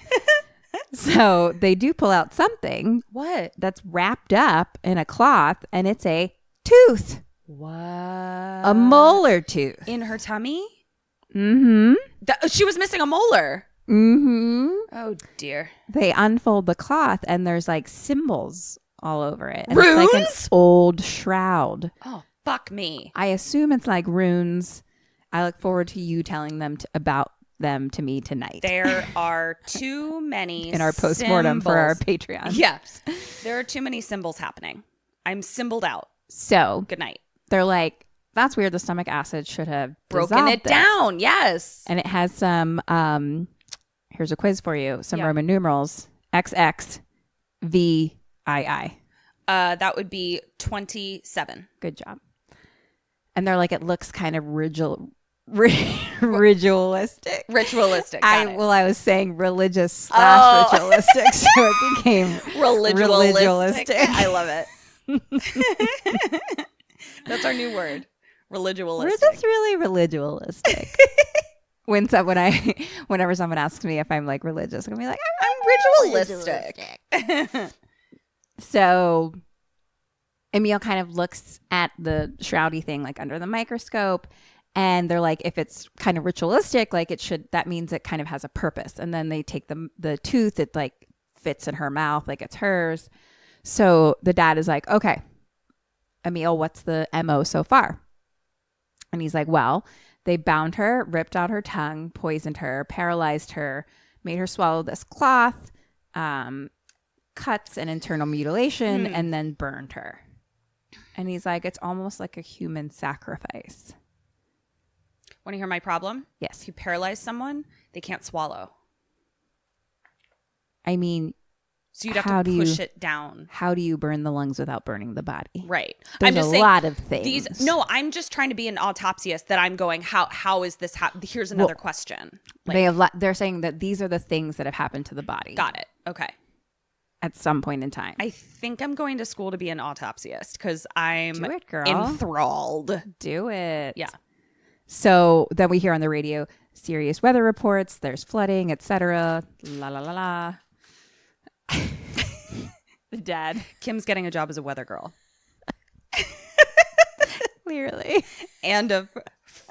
So they do pull out something What? that's wrapped up in a cloth, and it's a tooth. What? A molar tooth. In her tummy? Mm-hmm. She was missing a molar. Mm-hmm. Oh, dear. They unfold the cloth, and there's like symbols all over it. And it's like an Runes? old shroud. Oh, fuck me. I assume it's like runes. I look forward to you telling them about them to me tonight. There are too many in our postmortem for our symbols. Patreon. Yes. There are too many symbols happening. I'm symboled out. So Good night. they're like, that's weird. The stomach acid should have Broken dissolved it this. down. Yes. And it has some, here's a quiz for you. Some Yeah. Roman numerals, XX, VII. That would be 27. Good job. And they're like, it looks kind of ritualistic. Ritualistic. I was saying religious / Oh. ritualistic, so it became Religiolistic. religiolistic. I love it. That's our new word. Religiolistic. We're just really religiolistic. Whenever someone asks me if I'm like religious, I'm gonna be like, I'm ritualistic. So Emile kind of looks at the shroudy thing like under the microscope, and they're like, if it's kind of ritualistic, like that means it kind of has a purpose. And then they take the tooth, it like fits in her mouth like it's hers. So the dad is like, okay, Emile, what's the MO so far? And he's like, well, they bound her, ripped out her tongue, poisoned her, paralyzed her, made her swallow this cloth, cuts and internal mutilation, and then burned her. And he's like, it's almost like a human sacrifice. Want to hear my problem? Yes. If you paralyze someone, they can't swallow. I mean, so you'd have to push it down. How do you burn the lungs without burning the body? Right. There's I'm just a saying, lot of things. I'm just trying to be an autopsyist that I'm going, how is this? Here's another question. Like, they're saying that these are the things that have happened to the body. Got it. Okay. At some point in time. I think I'm going to school to be an autopsyist because I'm Do it, girl. enthralled. Do it. Yeah. So then we hear on the radio serious weather reports. There's flooding, etc. La la la la. The dad. Kim's getting a job as a weather girl. Clearly. And a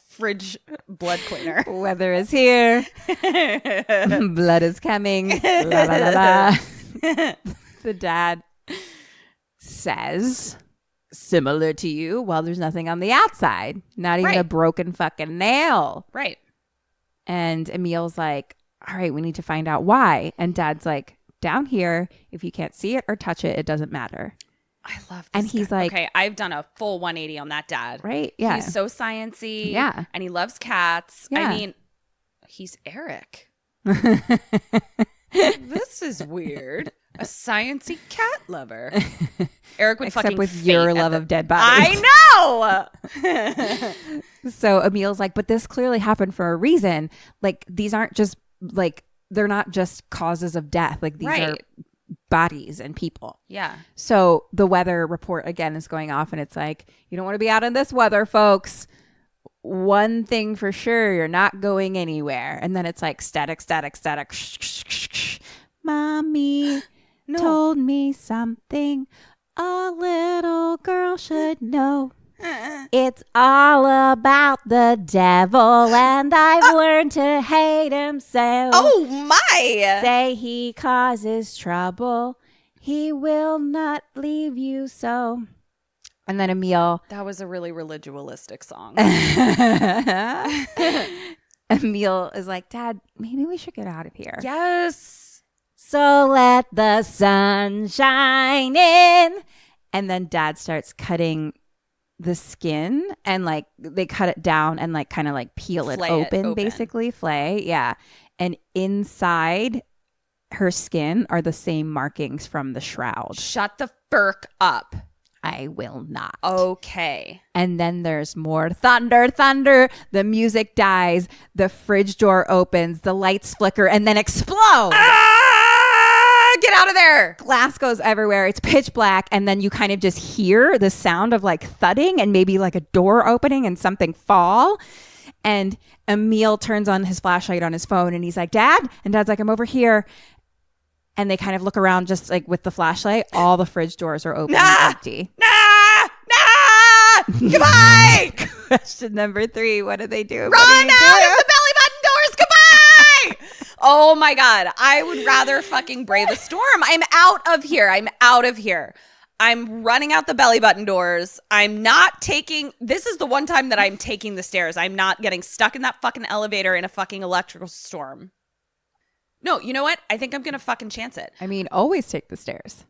fridge blood cleaner. Weather is here. Blood is coming. La la la la. The dad says, similar to you, well, there's nothing on the outside. Not even a broken fucking nail. Right. And Emile's like, all right, we need to find out why. And dad's like, down here, if you can't see it or touch it, it doesn't matter. I love this And he's guy. like, okay, I've done a full 180 on that dad. Right? Yeah. He's so sciencey. Yeah. And he loves cats. Yeah. I mean, he's Eric. This is weird. A sciencey cat lover. Eric would Except fucking with your love of dead bodies. I know. So Emile's like, but this clearly happened for a reason. Like, these aren't just like, they're not just causes of death. Like, these are bodies and people. Yeah. So the weather report again is going off, and it's like, you don't want to be out in this weather, folks. One thing for sure, you're not going anywhere. And then it's like static. Mommy told me something a little girl should know. It's all about the devil, and I've learned to hate him so. Oh my! Say he causes trouble, he will not leave you so. And then Emile. That was a really religalistic song. Emile is like, Dad, maybe we should get out of here. Yes. So let the sun shine in. And then Dad starts cutting the skin, and like they cut it down and like kind of like peel it open, basically flay. Yeah. And inside her skin are the same markings from the shroud. Shut the furk up. I will not. Okay. And then there's more thunder. The music dies. The fridge door opens. The lights flicker and then explode. Get out of there. Glass goes everywhere. It's pitch black. And then you kind of just hear the sound of like thudding and maybe like a door opening and something fall. And Emile turns on his flashlight on his phone and he's like, Dad? And Dad's like, I'm over here. And they kind of look around just like with the flashlight. All the fridge doors are open and empty. Goodbye. Question number 3. What do they do? Run out of the belly button doors. Goodbye. Oh my God. I would rather fucking brave the storm. I'm out of here. I'm running out the belly button doors. I'm not taking, this is the one time that I'm taking the stairs. I'm not getting stuck in that fucking elevator in a fucking electrical storm. No, you know what? I think I'm going to fucking chance it. I mean, always take the stairs.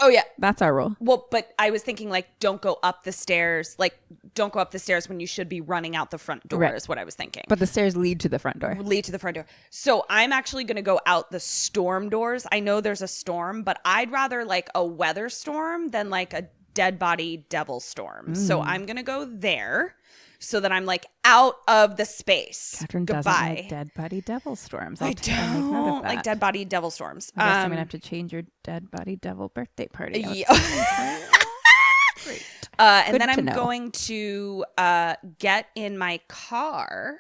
Oh, yeah. That's our rule. Well, but I was thinking like, don't go up the stairs. Like, don't go up the stairs when you should be running out the front door is what I was thinking. But the stairs lead to the front door. So I'm actually going to go out the storm doors. I know there's a storm, but I'd rather like a weather storm than like a dead body devil storm. So I'm going to go there so that I'm like out of the space. Catherine Goodbye. doesn't like dead body devil storms. I don't like dead body devil storms. I guess I'm going to have to change your dead body devil birthday party. Yeah. Great. And then I'm going to get in my car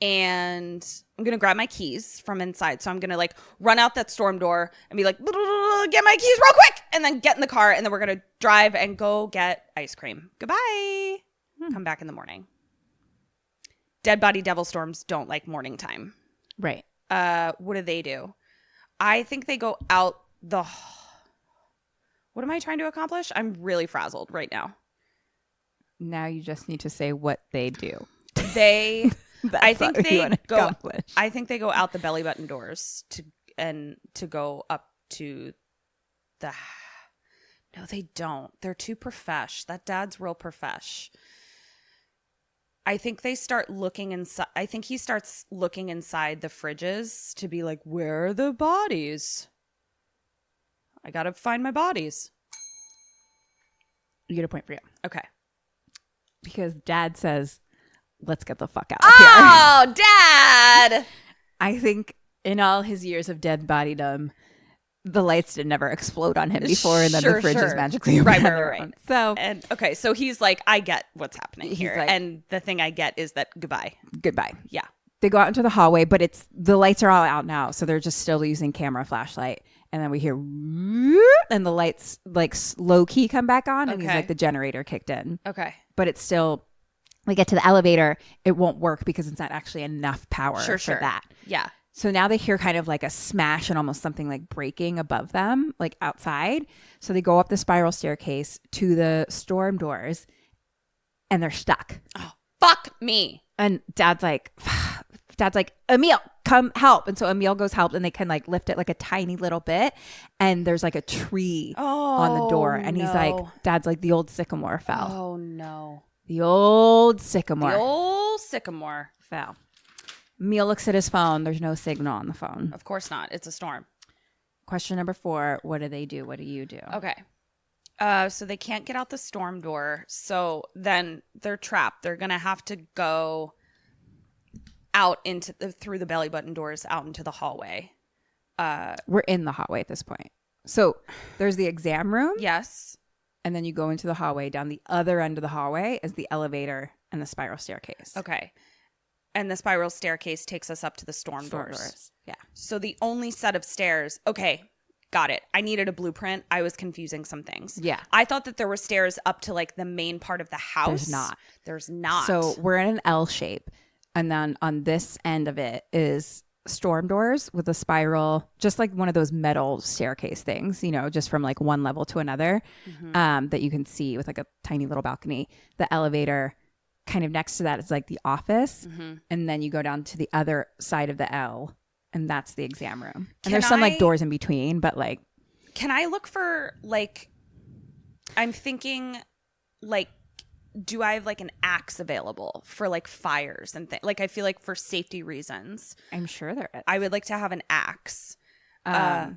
and I'm going to grab my keys from inside. So I'm going to like run out that storm door and be like, to get my keys real quick and then get in the car and then we're going to drive and go get ice cream. Goodbye. Come back in the morning. Dead body devil storms don't like morning time. Right. What do? I think they go out the... What am I trying to accomplish? I'm really frazzled right now. Now you just need to say what they do. I think they go out the belly button doors to go up to the... No, they don't. They're too profesh. That dad's real profesh. I think they start looking inside. I think he starts looking inside the fridges to be like, where are the bodies? I gotta find my bodies. You get a point for you. Okay. Because dad says, let's get the fuck out of here. Oh, dad! I think in all his years of dead bodydom, the lights did never explode on him before, and then the fridge is magically right. So, and okay, so he's like, I get what's happening here, like, and the thing I get is that goodbye. Yeah, they go out into the hallway, but the lights are all out now, so they're just still using camera flashlight, and then we hear, and the lights like low key come back on, and he's like, the generator kicked in. Okay, but it's still. We get to the elevator, it won't work because it's not actually enough power for that. Yeah. So now they hear kind of like a smash and almost something like breaking above them, like outside. So they go up the spiral staircase to the storm doors and they're stuck. Oh, fuck me. And dad's like, Emile, come help. And so Emile goes help and they can like lift it like a tiny little bit. And there's like a tree on the door. And he's like, dad's like, the old sycamore fell. Oh, no. The old sycamore fell. Emile looks at his phone. There's no signal on the phone. Of course not. It's a storm. Question number 4. What do they do? What do you do? Okay. So they can't get out the storm door. So then they're trapped. They're going to have to go out through the belly button doors out into the hallway. We're in the hallway at this point. So there's the exam room. Yes. And then you go into the hallway. Down the other end of the hallway is the elevator and the spiral staircase. Okay. And the spiral staircase takes us up to the storm doors. Yeah. So the only set of stairs. Okay. Got it. I needed a blueprint. I was confusing some things. Yeah. I thought that there were stairs up to like the main part of the house. There's not. So we're in an L shape. And then on this end of it is storm doors with a spiral, just like one of those metal staircase things, just from like one level to another, that you can see with like a tiny little balcony. The elevator kind of next to that is like the office. And then you go down to the other side of the L and that's the exam room. And there's some like doors in between, but like. Can I look for like, I'm thinking like, do I have like an axe available for like fires and things? Like I feel like for safety reasons. I'm sure there is. I would like to have an axe. Yeah.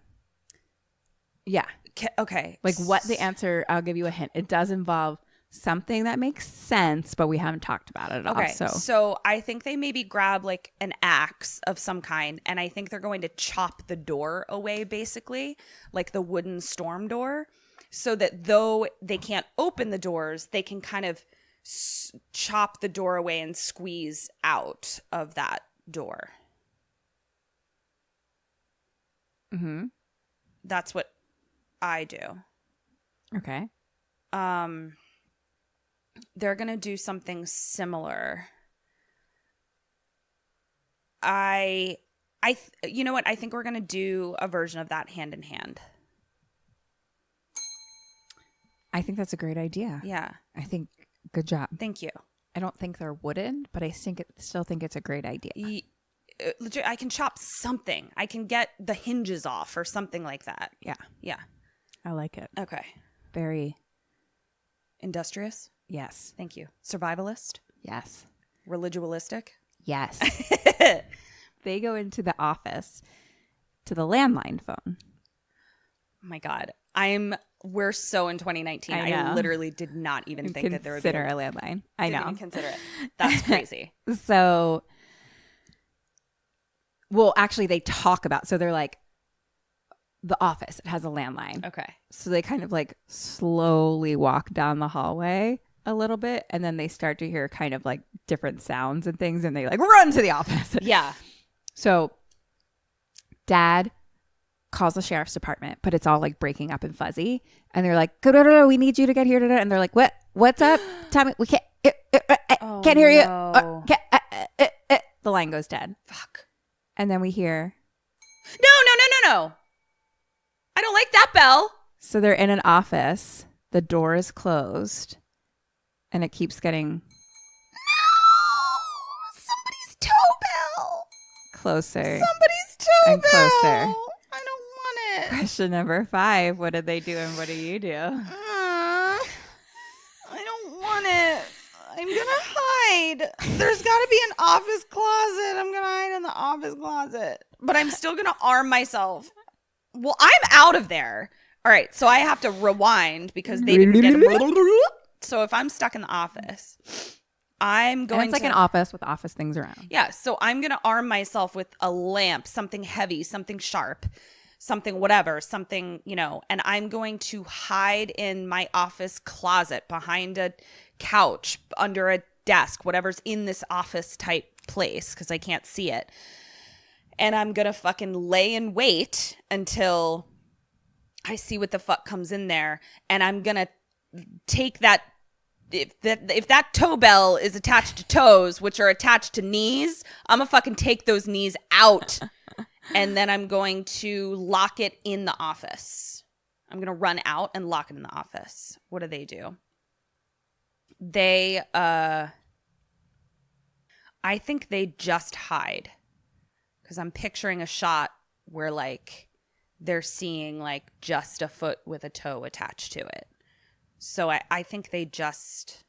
Okay. Like what the answer, I'll give you a hint. It does involve something that makes sense, but we haven't talked about it at all. So I think they maybe grab like an axe of some kind, and I think they're going to chop the door away, basically, like the wooden storm door, so that though they can't open the doors, they can kind of chop the door away and squeeze out of that door. That's what I do. Okay. They're going to do something similar. You know what? I think we're going to do a version of that hand in hand. I think that's a great idea. Yeah. I think, good job. Thank you. I don't think they're wooden, but I still think it's a great idea. Legit, I can chop something. I can get the hinges off or something like that. Yeah. Yeah. I like it. Okay. Very industrious. Yes. Thank you. Survivalist. Yes. Religualistic. Yes. They go into the office to the landline phone. Oh my God. We're so in 2019. I literally did not even think that there would be a landline. I know. Didn't even consider it. That's crazy. So, well, actually they talk about, so they're like, the office, it has a landline. Okay. So they kind of like slowly walk down the hallway a little bit, and then they start to hear kind of like different sounds and things, and they like run to the office. Yeah. So dad calls the sheriff's department, but it's all like breaking up and fuzzy. And they're like, "Go, we need you to get here today." And they're like, what's up? Tell me, we can't hear you. No. The line goes dead. Fuck. And then we hear, No. I don't like that bell. so they're in an office. The door is closed. And it keeps getting Somebody's toe bell. closer. Somebody's toe And bell. closer. I don't want it. Question number 5. What did they do and what do you do? I don't want it. I'm going to hide. There's got to be an office closet. I'm going to hide in the office closet. But I'm still going to arm myself. Well, I'm out of there. All right. So I have to rewind because they didn't get it. So if I'm stuck in the office, I'm going And it's like to... an office with office things around. Yeah. So I'm going to arm myself with a lamp, something heavy, something sharp, something whatever, something, and I'm going to hide in my office closet behind a couch, under a desk, whatever's in this office type place, because I can't see it. And I'm going to fucking lay in wait until I see what the fuck comes in there. And I'm going to take that. If that toe bell is attached to toes, which are attached to knees, I'm going to fucking take those knees out. And then I'm going to lock it in the office. I'm going to run out and lock it in the office. What do? They, I think they just hide. Because I'm picturing a shot where, like, they're seeing, like, just a foot with a toe attached to it. So I think they just...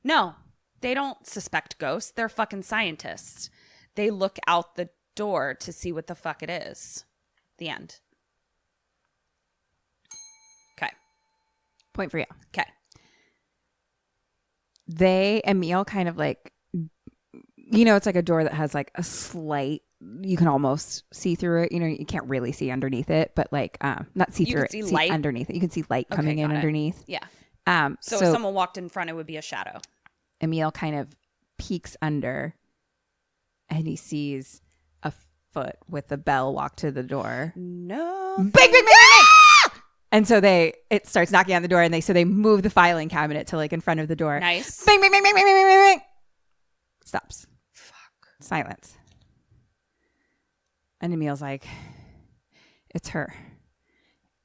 No, they don't suspect ghosts. They're fucking scientists. They look out the door to see what the fuck it is. The end. Okay. Point for you. Okay. Emile kind of like, it's like a door that has like a slight, you can almost see through it. You can't really see underneath it, but like, not see through it, see light underneath it. You can see light coming in underneath. Yeah. So if someone walked in front, it would be a shadow. Emile kind of peeks under and he sees a foot with a bell walk to the door. No. Bang, bang, bang, bang, bang! And so it starts knocking on the door and they move the filing cabinet to like in front of the door. Nice. Bang, bang, bang, bang, bang, bang, bang, bang. Stops. Fuck. Silence. And Emile's like, it's her.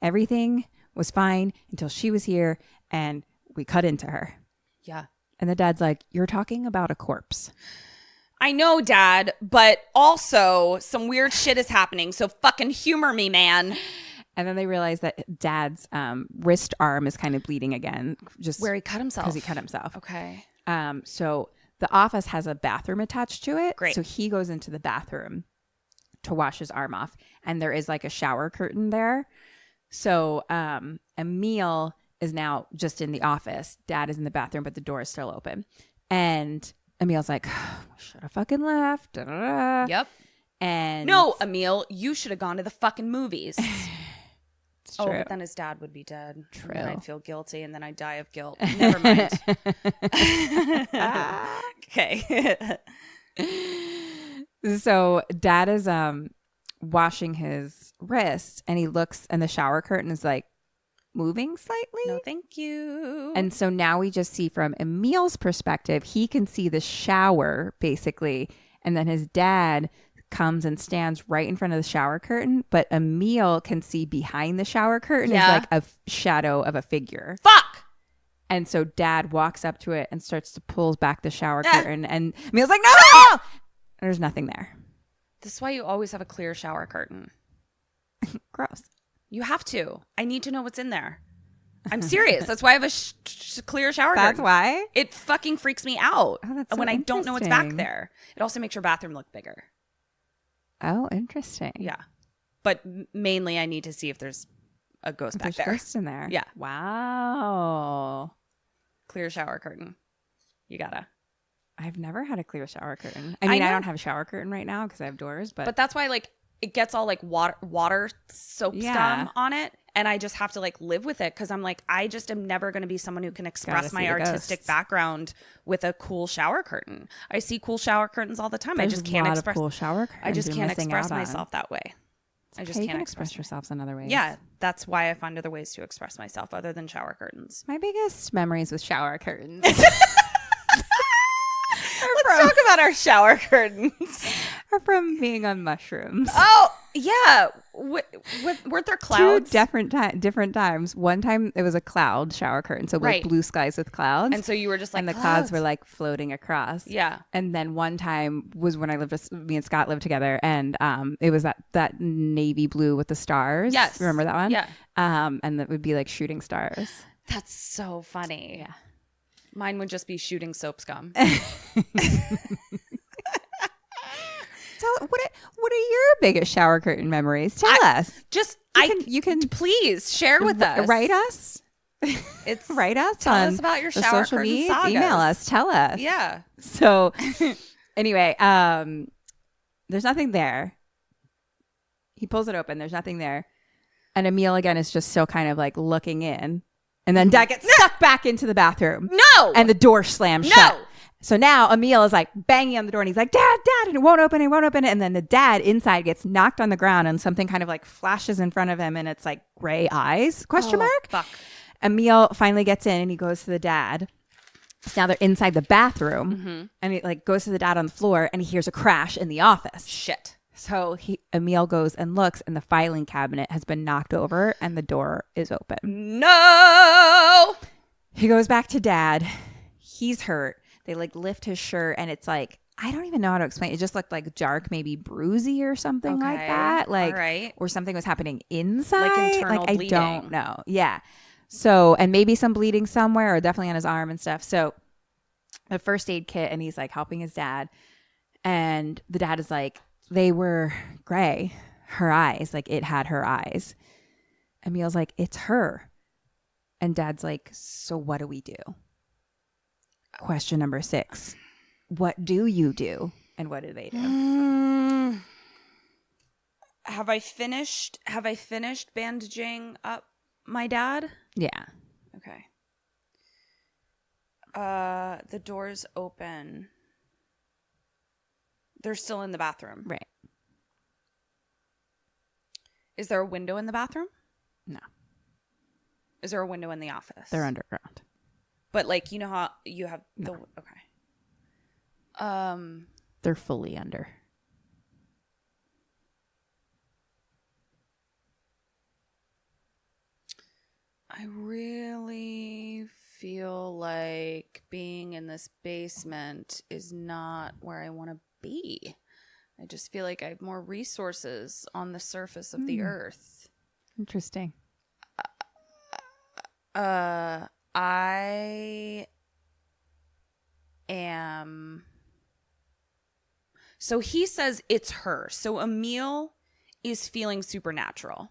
Everything was fine until she was here and we cut into her. Yeah. And the dad's like, you're talking about a corpse. I know, Dad, but also some weird shit is happening. So fucking humor me, man. And then they realize that Dad's wrist arm is kind of bleeding again. Just where he cut himself. Because he cut himself. Okay. So the office has a bathroom attached to it. Great. So he goes into the bathroom to wash his arm off. And there is like a shower curtain there. So Emile is now just in the office. Dad is in the bathroom, but the door is still open. And Emile's like, should have fucking left. Da, da, da. Yep. And no, Emile, you should have gone to the fucking movies. It's oh, true. but then his dad would be dead. True. And I'd feel guilty, and then I'd die of guilt. Never mind. Okay. So Dad is washing his wrist, and he looks, and the shower curtain is like moving slightly. No, thank you. And so now we just see from Emile's perspective, he can see the shower basically, and then his dad comes and stands right in front of the shower curtain, but Emile can see behind the shower curtain is like a shadow of a figure. Fuck! And so Dad walks up to it and starts to pull back the shower curtain, and Emile's like, no! There's nothing there. This is why you always have a clear shower curtain. Gross. You have to. I need to know what's in there. I'm serious. That's why I have a clear shower curtain. That's why? It fucking freaks me out so when I don't know what's back interesting. there. It also makes your bathroom look bigger. Oh, interesting. Yeah. But mainly I need to see if there's a ghost back there. Ghost in there. Yeah. Wow. Clear shower curtain. You gotta. I've never had a clear shower curtain. I mean, I know. don't have a shower curtain right now because I have doors, but But that's why like it gets all like water soap scum on it. And I just have to like live with it because I'm like, I just am never going to be someone who can express see my the artistic ghosts. background with a cool shower curtain. I see cool shower curtains all the time. I there's just a can't lot express. of cool shower curtains. I just you're can't missing express out on. myself that way. I just you can't can express yourselves in other ways. Yeah, that's why I find other ways to express myself other than shower curtains. My biggest memories with shower curtains. Let's talk about our shower curtains. Are from being on mushrooms. Oh, yeah. Weren't there clouds? Two different times. One time it was a cloud shower curtain, so like blue skies with clouds. And so you were just like, and the clouds were like floating across. Yeah. And then one time was when me and Scott lived together, and it was that navy blue with the stars. Yes. Remember that one? Yeah. And that would be like shooting stars. That's so funny. Yeah. Mine would just be shooting soap scum. What are your biggest shower curtain memories? Tell us. You can please share with us. Write us. Write us. Tell us about your shower social curtain medias. sagas. Email us. Tell us. Yeah. So anyway, there's nothing there. He pulls it open. There's nothing there. And Emile again is just still kind of like looking in. And then Dad gets sucked back into the bathroom. No. And the door slams shut. So now Emile is like banging on the door and he's like, Dad, and it won't open. And then the dad inside gets knocked on the ground and something kind of like flashes in front of him and it's like gray eyes, ? Fuck. Emile finally gets in and he goes to the dad. So now they're inside the bathroom and he like goes to the dad on the floor and he hears a crash in the office. Shit. So Emile goes and looks and the filing cabinet has been knocked over and the door is open. No. He goes back to Dad. He's hurt. They like lift his shirt and it's like, I don't even know how to explain. It just looked like dark, maybe bruisey or something like that. Like, all right. Or something was happening inside. Like internal bleeding. I don't know. Yeah. So, and maybe some bleeding somewhere or definitely on his arm and stuff. So the first aid kit and he's like helping his dad. And the dad is like, they were gray. Her eyes, like it had her eyes. Emile's like, it's her. And Dad's like, so what do we do? Question number 6. What do you do? And what do they do? Have I finished bandaging up my dad? Yeah. Okay. The door's open. They're still in the bathroom. Right. Is there a window in the bathroom? No. Is there a window in the office? They're underground. But like, you know how you have the okay. They're fully under. I really feel like being in this basement is not where I want to be. I just feel like I have more resources on the surface of the earth. Interesting. I am. So he says it's her. So Emile is feeling supernatural.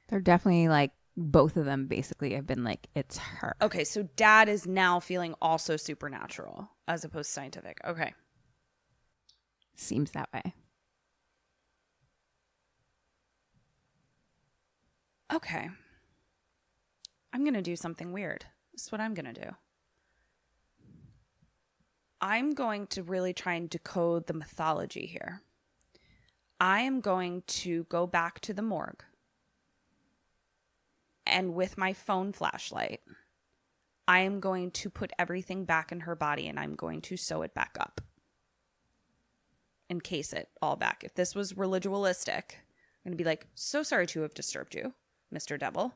They're definitely like, both of them basically have been like, it's her. Okay, so Dad is now feeling also supernatural as opposed to scientific. Okay. Seems that way. Okay. I'm going to do something weird. This is what I'm going to do. I'm going to really try and decode the mythology here. I am going to go back to the morgue. And with my phone flashlight, I am going to put everything back in her body and I'm going to sew it back up. Encase it all back. If this was religualistic, I'm going to be like, so sorry to have disturbed you, Mr. Devil.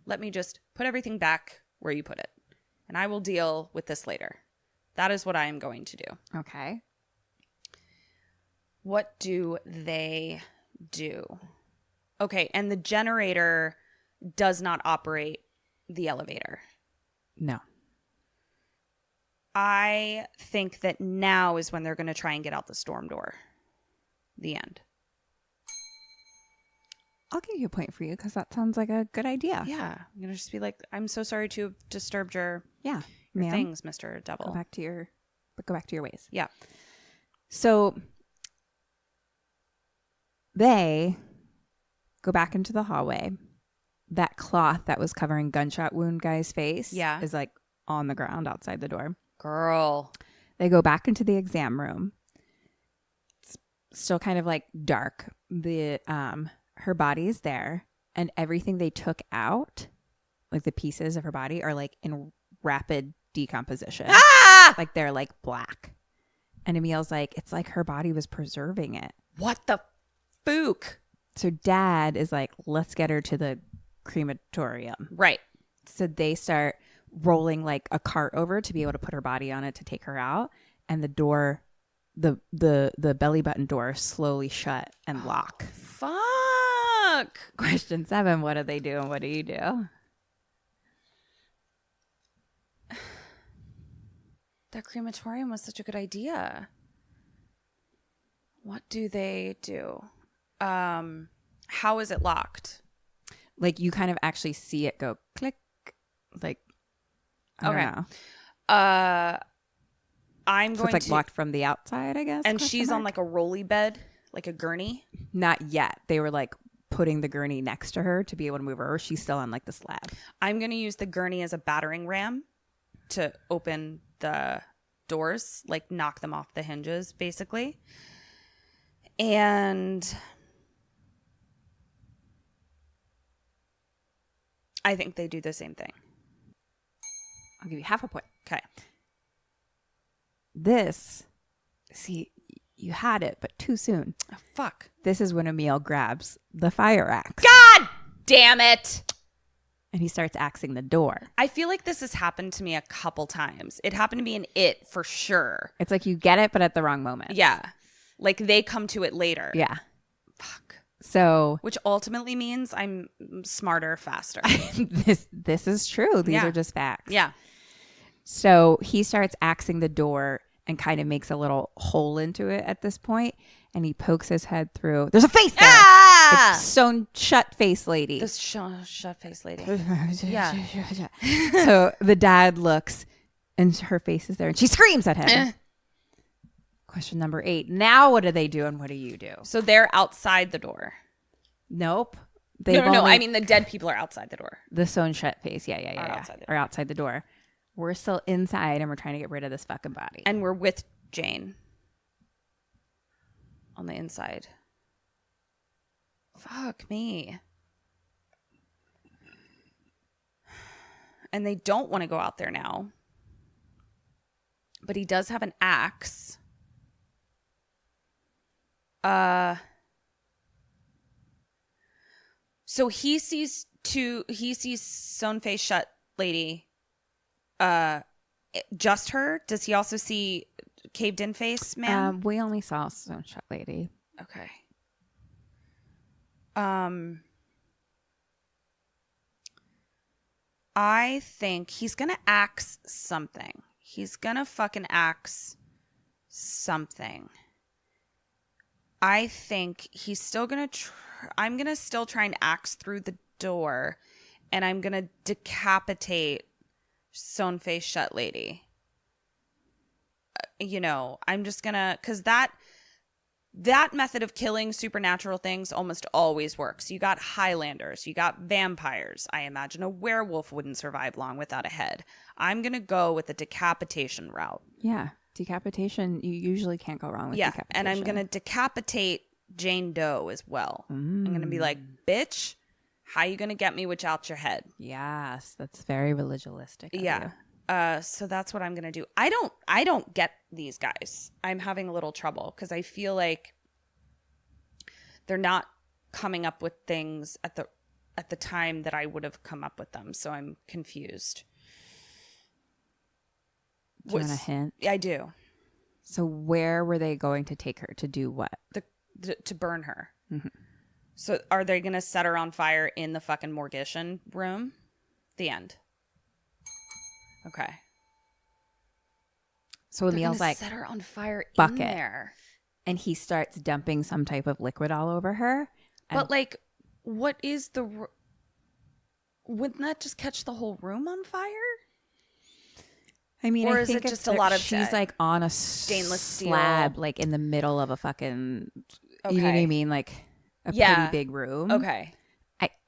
Let me just put everything back where you put it. And I will deal with this later. That is what I am going to do. Okay. What do they do? Okay, and the generator does not operate the elevator. No. I think that now is when they're going to try and get out the storm door. The end. I'll give you a point for you because that sounds like a good idea. Yeah. I'm going to just be like, I'm so sorry to have disturbed your ma'am. things, Mr. Devil. Go back to your ways. Yeah. So they go back into the hallway. That cloth that was covering gunshot wound guy's face is like on the ground outside the door. Girl. They go back into the exam room. It's still kind of like dark. The her body is there, and everything they took out, like the pieces of her body, are like in rapid decomposition. Like they're like black. And Emile's like, it's like her body was preserving it. What the fook? So Dad is like, let's get her to the crematorium. Right. So they start rolling like a cart over to be able to put her body on it to take her out. And the door, the belly button door slowly shut and lock. Fuck. Question 7, what do they do and what do you do? That crematorium was such a good idea. What do they do? How is it locked? Like you kind of actually see it go click. Like, I don't know. I'm So going it's like locked from the outside, I guess. and she's on like a rolly bed, like a gurney. Not yet. They were like putting the gurney next to her to be able to move her. She's still on like the slab. I'm going to use the gurney as a battering ram to open the doors, like knock them off the hinges, basically. And I think they do the same thing. I'll give you half a point. Okay. This, see, you had it, but too soon. Oh, fuck. This is when Emile grabs the fire axe. God damn it. And he starts axing the door. I feel like this has happened to me a couple times. It happened to me in It for sure. It's like you get it, but at the wrong moment. Yeah. Like they come to it later. Yeah. Fuck. So Which ultimately means I'm smarter, faster. this is true. These Yeah. are just facts. Yeah. So he starts axing the door and kind of makes a little hole into it at this point, and he pokes his head through. There's a face there. Ah! It's sewn shut face lady. This shut face lady. Yeah. So the dad looks, and her face is there, and she screams at him. Question number 8. Now what do they do, and what do you do? So they're outside the door. Nope. No. I mean, the dead people are outside the door. The sewn shut face. Yeah. Outside the door. Are outside the door. We're still inside, and we're trying to get rid of this fucking body. And we're with Jane on the inside. Fuck me. And they don't want to go out there now. But he does have an axe. So he sees sewn face shut lady. Just her? Does he also see caved in face man? We only saw sewn shut lady. Okay. I think he's gonna axe something. He's gonna fucking axe something. I think he's still gonna I'm gonna still try and axe through the door, and I'm gonna decapitate sewn face shut lady. I'm just gonna, because that method of killing supernatural things almost always works. You got Highlanders, you got vampires. I imagine a werewolf wouldn't survive long without a head. I'm gonna go with the decapitation route. Yeah, decapitation. You usually can't go wrong with decapitation. And I'm gonna decapitate Jane Doe as well. I'm gonna be like, bitch, how you gonna get me without your head? Yes, that's very religalistic. Yeah. So that's what I'm gonna do. I don't get these guys. I'm having a little trouble because I feel like they're not coming up with things at the time that I would have come up with them. So I'm confused. Do you want a hint? I do. So where were they going to take her to do what? To burn her. Mm-hmm. So are they gonna set her on fire in the fucking mortician room? The end. Okay. So Emile's like, set her on fire bucket. in there. And he starts dumping some type of liquid all over her. But like, what is wouldn't that just catch the whole room on fire? I mean, or I is think it just a lot of she's like on a stainless steel slab, like in the middle of a fucking, you know what I mean? Like a pretty big room. Okay.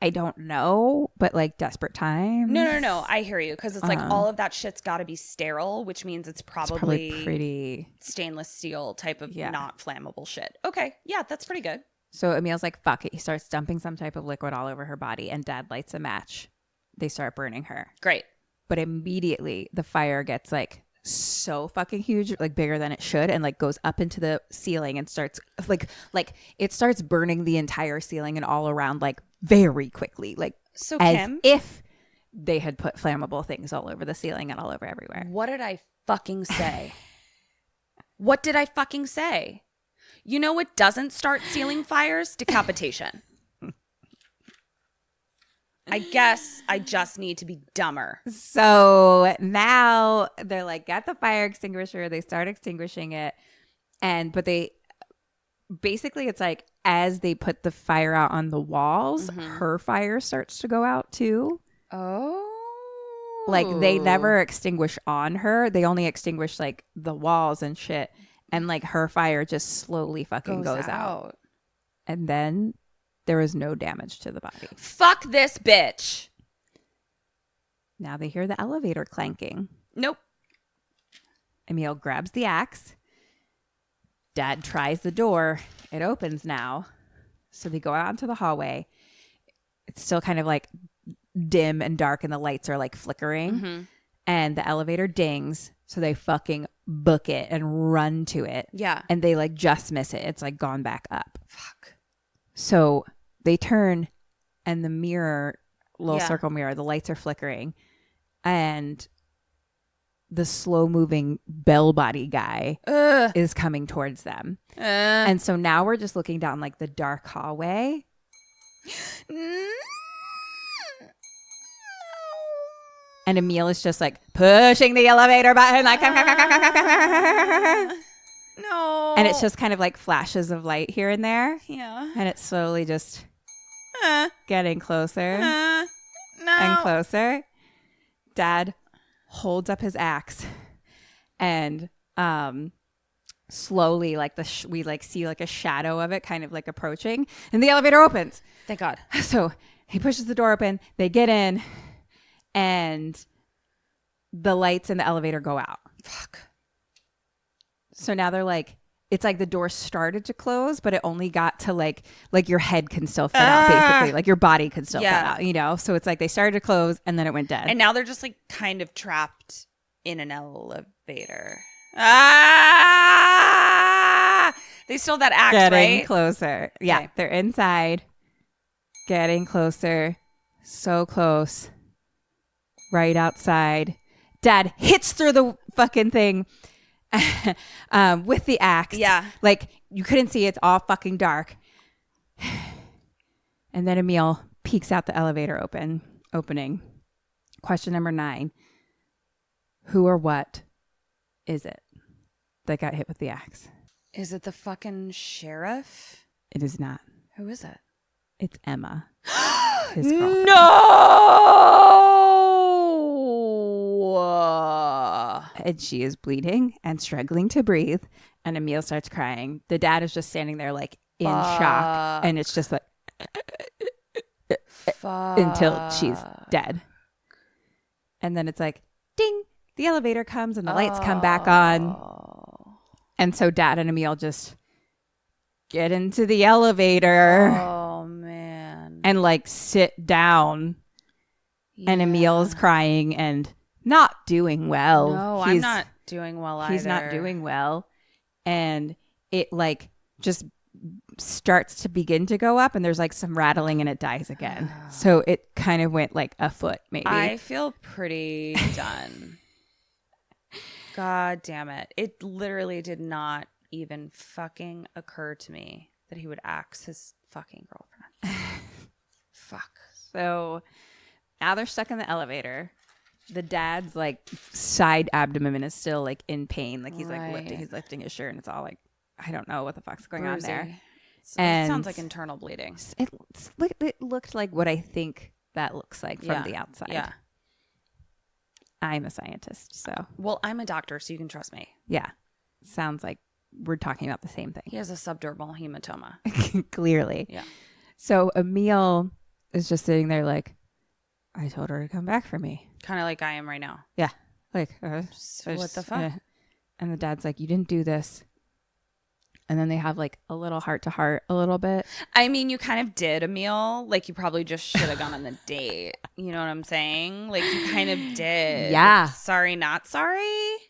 I don't know, but like desperate times. No. I hear you. Because it's like all of that shit's got to be sterile, which means it's probably pretty stainless steel type of not flammable shit. Okay. Yeah, that's pretty good. So Emile's like, fuck it. He starts dumping some type of liquid all over her body, and Dad lights a match. They start burning her. Great. But immediately the fire gets like so fucking huge, like bigger than it should, and like goes up into the ceiling and starts like it starts burning the entire ceiling and all around like very quickly. Like So as Kim, if they had put flammable things all over the ceiling and all over everywhere. what did I fucking say? What did I fucking say? You know what doesn't start ceiling fires? Decapitation. I guess I just need to be dumber. So now they're like, get the fire extinguisher. They start extinguishing it. But they basically, it's like as they put the fire out on the walls, her fire starts to go out too. Oh. Like they never extinguish on her. They only extinguish like the walls and shit. And like her fire just slowly fucking goes out. And then there is no damage to the body. Fuck this bitch. Now they hear the elevator clanking. Nope. Emile grabs the axe. Dad tries the door. It opens now. So they go out into the hallway. It's still kind of like dim and dark and the lights are like flickering. And the elevator dings. So they fucking book it and run to it. Yeah. And they like just miss it. It's like gone back up. Fuck. So they turn and the mirror, little Yeah. circle mirror, the lights are flickering. And the slow moving bell body guy is coming towards them. And so now we're just looking down like the dark hallway. And Emile is just like pushing the elevator button, like, No. and it's just kind of like flashes of light here and there. Yeah. And it's slowly just getting closer No. and closer. Dad holds up his axe and slowly like we like see like a shadow of it kind of like approaching, and the elevator opens. Thank God. So he pushes the door open, they get in, and the lights in the elevator go out. Fuck. So now they're like, it's like the door started to close, but it only got to like your head can still fit out, basically. Like your body can still fit out, you know? So it's like they started to close and then it went dead. And now they're just like kind of trapped in an elevator. They still have that axe, getting right? closer. Yeah, Okay. they're inside, getting closer, so close, right outside. Dad hits through the fucking thing with the axe. Yeah. Like you couldn't see, it's all fucking dark. And then Emile peeks out the elevator opening. Question number 9. Who or what is it that got hit with the axe? Is it the fucking sheriff? It is not. Who is it? It's Emma. His girlfriend. No. And she is bleeding and struggling to breathe. And Emile starts crying. The dad is just standing there like in shock. And it's just like until she's dead. And then it's like, ding, the elevator comes and the lights come back on. And so Dad and Emile just get into the elevator Oh, man. and like sit down. And Emile's crying and not doing well. No, I'm not doing well either. He's not doing well. And it like just starts to begin to go up and there's like some rattling and it dies again. So it kind of went like a foot maybe. I feel pretty done. God damn it. It literally did not even fucking occur to me that he would axe his fucking girlfriend. Fuck. So now they're stuck in the elevator. The dad's like side abdomen is still like in pain. Like he's like lifting his shirt and it's all like, I don't know what the fuck's going on there. It And sounds like internal bleeding. It looked like what I think that looks like from the outside. Yeah. I'm a scientist, so Well, I'm a doctor, so you can trust me. yeah. Sounds like we're talking about the same thing. He has a subdermal hematoma. Clearly. Yeah. So Emile is just sitting there like, I told her to come back for me. Kind of like I am right now. Yeah. Like, What the fuck? And the dad's like, you didn't do this. And then they have like a little heart to heart a little bit. I mean, you kind of did, Emile. Like, you probably just should have gone on the date. You know what I'm saying? Like, you kind of did. Yeah. Sorry, not sorry.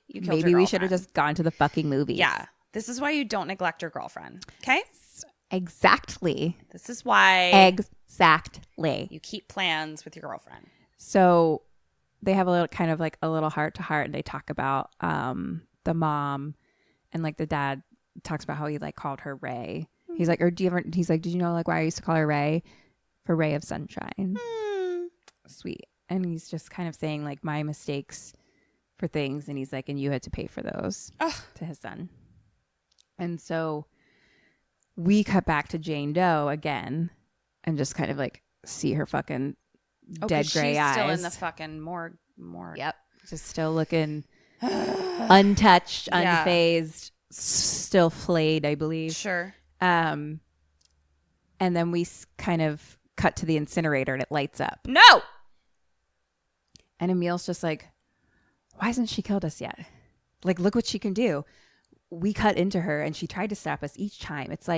You killed Maybe your we should have girlfriend. just gone to the fucking movies. Yeah. This is why you don't neglect your girlfriend. Okay? Exactly. This is why Exactly. you keep plans with your girlfriend. So they have a little kind of like a little heart to heart, and they talk about the mom, and like the dad talks about how he like called her Ray. He's like, he's like, did you know like why I used to call her Ray? For Ray of Sunshine. Sweet. And he's just kind of saying like my mistakes for things, and he's like, and you had to pay for those to his son. And so we cut back to Jane Doe again and just kind of like see her fucking dead gray eyes. She's still in the fucking morgue. Yep. Just still looking untouched, unfazed, still flayed, I believe. Sure. And then we kind of cut to the incinerator and it lights up. No! And Emile's just like, why hasn't she killed us yet? Like, look what she can do. We cut into her and she tried to stop us each time. It's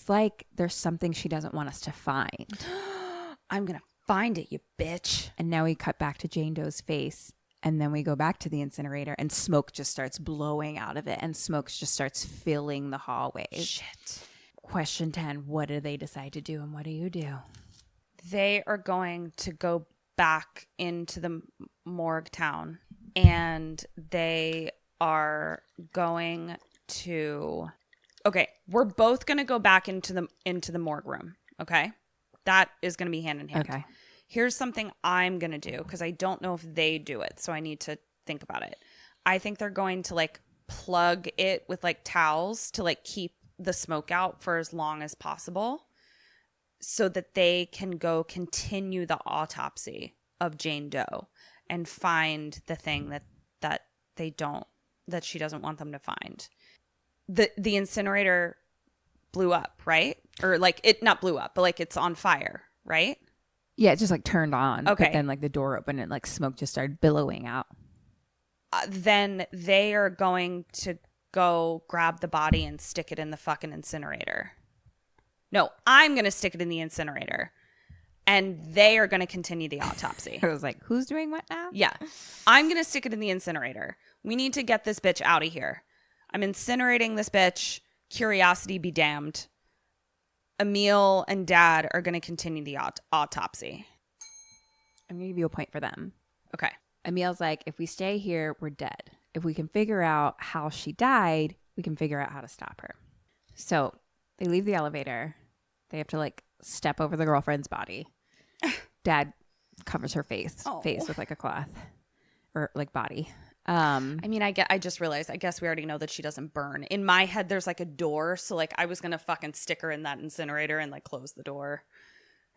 like there's something she doesn't want us to find. I'm going to find it, you bitch. And now we cut back to Jane Doe's face. And then we go back to the incinerator and smoke just starts blowing out of it. And smoke just starts filling the hallways. Shit. Question 10, what do they decide to do and what do you do? They are going to go back into the morgue town, and they are going to... Okay, we're both going to go back into the morgue room, okay? That is going to be hand in hand. Okay. Here's something I'm going to do, because I don't know if they do it, so I need to think about it. I think they're going to, like, plug it with, like, towels to, like, keep the smoke out for as long as possible so that they can go continue the autopsy of Jane Doe and find the thing that she doesn't want them to find. The incinerator blew up, right? Or like it not blew up, but like it's on fire, right? Yeah, it just like turned on. Okay. But then like the door opened and like smoke just started billowing out. Then they are going to go grab the body and stick it in the fucking incinerator. No, I'm going to stick it in the incinerator. And they are going to continue the autopsy. I was like, who's doing what now? Yeah. I'm going to stick it in the incinerator. We need to get this bitch out of here. I'm incinerating this bitch. Curiosity be damned. Emile and Dad are going to continue the autopsy. I'm going to give you a point for them. Okay. Emile's like, if we stay here, we're dead. If we can figure out how she died, we can figure out how to stop her. So they leave the elevator. They have to like step over the girlfriend's body. Dad covers her face with like a cloth or like body. I mean, I just realized, I guess we already know that she doesn't burn. In my head, there's like a door. So like I was going to fucking stick her in that incinerator and like close the door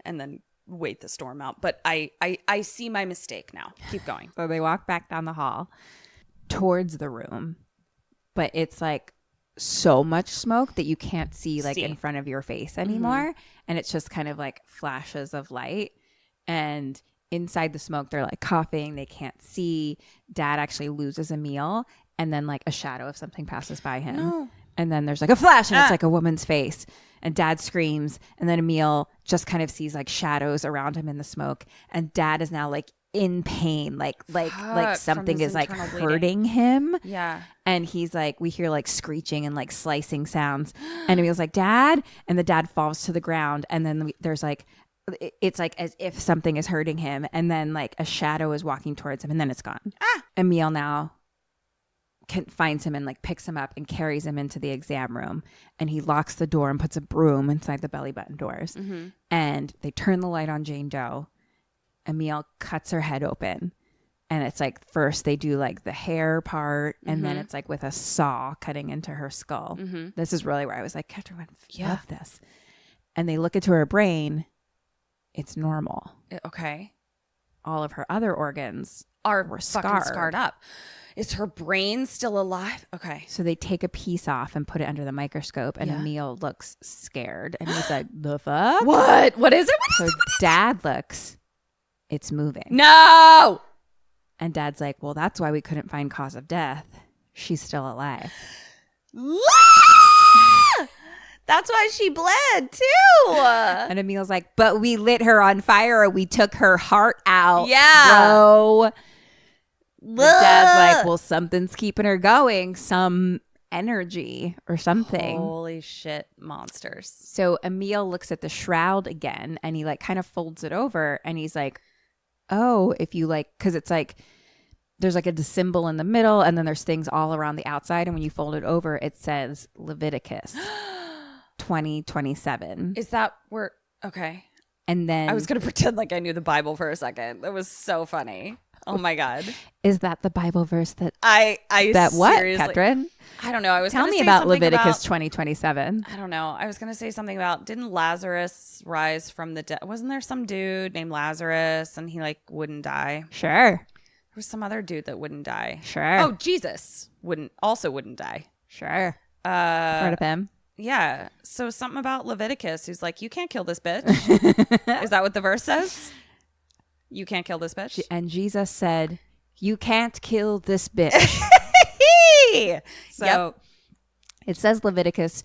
and then wait the storm out. But I see my mistake now. Keep going. So they walk back down the hall towards the room, but it's like so much smoke that you can't see like in front of your face anymore. And it's just kind of like flashes of light. And inside the smoke, they're like coughing. They can't see. Dad actually loses Emile. And then like a shadow of something passes by him. No. And then there's like a flash and it's like a woman's face. And Dad screams. And then Emile just kind of sees like shadows around him in the smoke. And Dad is now like in pain, like something is like hurting him. Yeah. And he's like, we hear like screeching and like slicing sounds. And Emile's like, Dad. And the dad falls to the ground. And then there's like, it's like as if something is hurting him. And then like a shadow is walking towards him and then it's gone. Emile now finds him and like picks him up and carries him into the exam room. And he locks the door and puts a broom inside the belly button doors. And they turn the light on Jane Doe. Emile cuts her head open. And it's like first they do like the hair part and then it's like with a saw cutting into her skull. This is really where I was like, Catherine would love this. And they look into her brain. It's normal. Okay. All of her other organs were fucking scarred up. Is her brain still alive? Okay. So they take a piece off and put it under the microscope and Emile looks scared. And he's like, the fuck? What? What is it? So Dad looks, it's moving. No! And Dad's like, well, that's why we couldn't find cause of death. She's still alive. That's why she bled too. And Emile's like, but we lit her on fire or we took her heart out. Yeah. Bro. The dad's like, well, something's keeping her going. Some energy or something. Holy shit, monsters. So Emile looks at the shroud again and he like kind of folds it over and he's like, oh, if you like, because it's like, there's like a symbol in the middle and then there's things all around the outside. And when you fold it over, it says Leviticus 20:27. Is that where? Okay. And then I was going to pretend like I knew the Bible for a second. That was so funny. Oh my God. Is that the Bible verse that I that what, seriously, Catherine? I don't know. I was Tell gonna me say about something Leviticus about, 20:27. I don't know. I was going to say something about, didn't Lazarus rise from the dead? Wasn't there some dude named Lazarus and he like wouldn't die? Sure. There was some other dude that wouldn't die. Sure. Oh, Jesus wouldn't die. Sure. Heard of him. Yeah. So something about Leviticus who's like, you can't kill this bitch. Is that what the verse says? You can't kill this bitch. And Jesus said, you can't kill this bitch. So it says Leviticus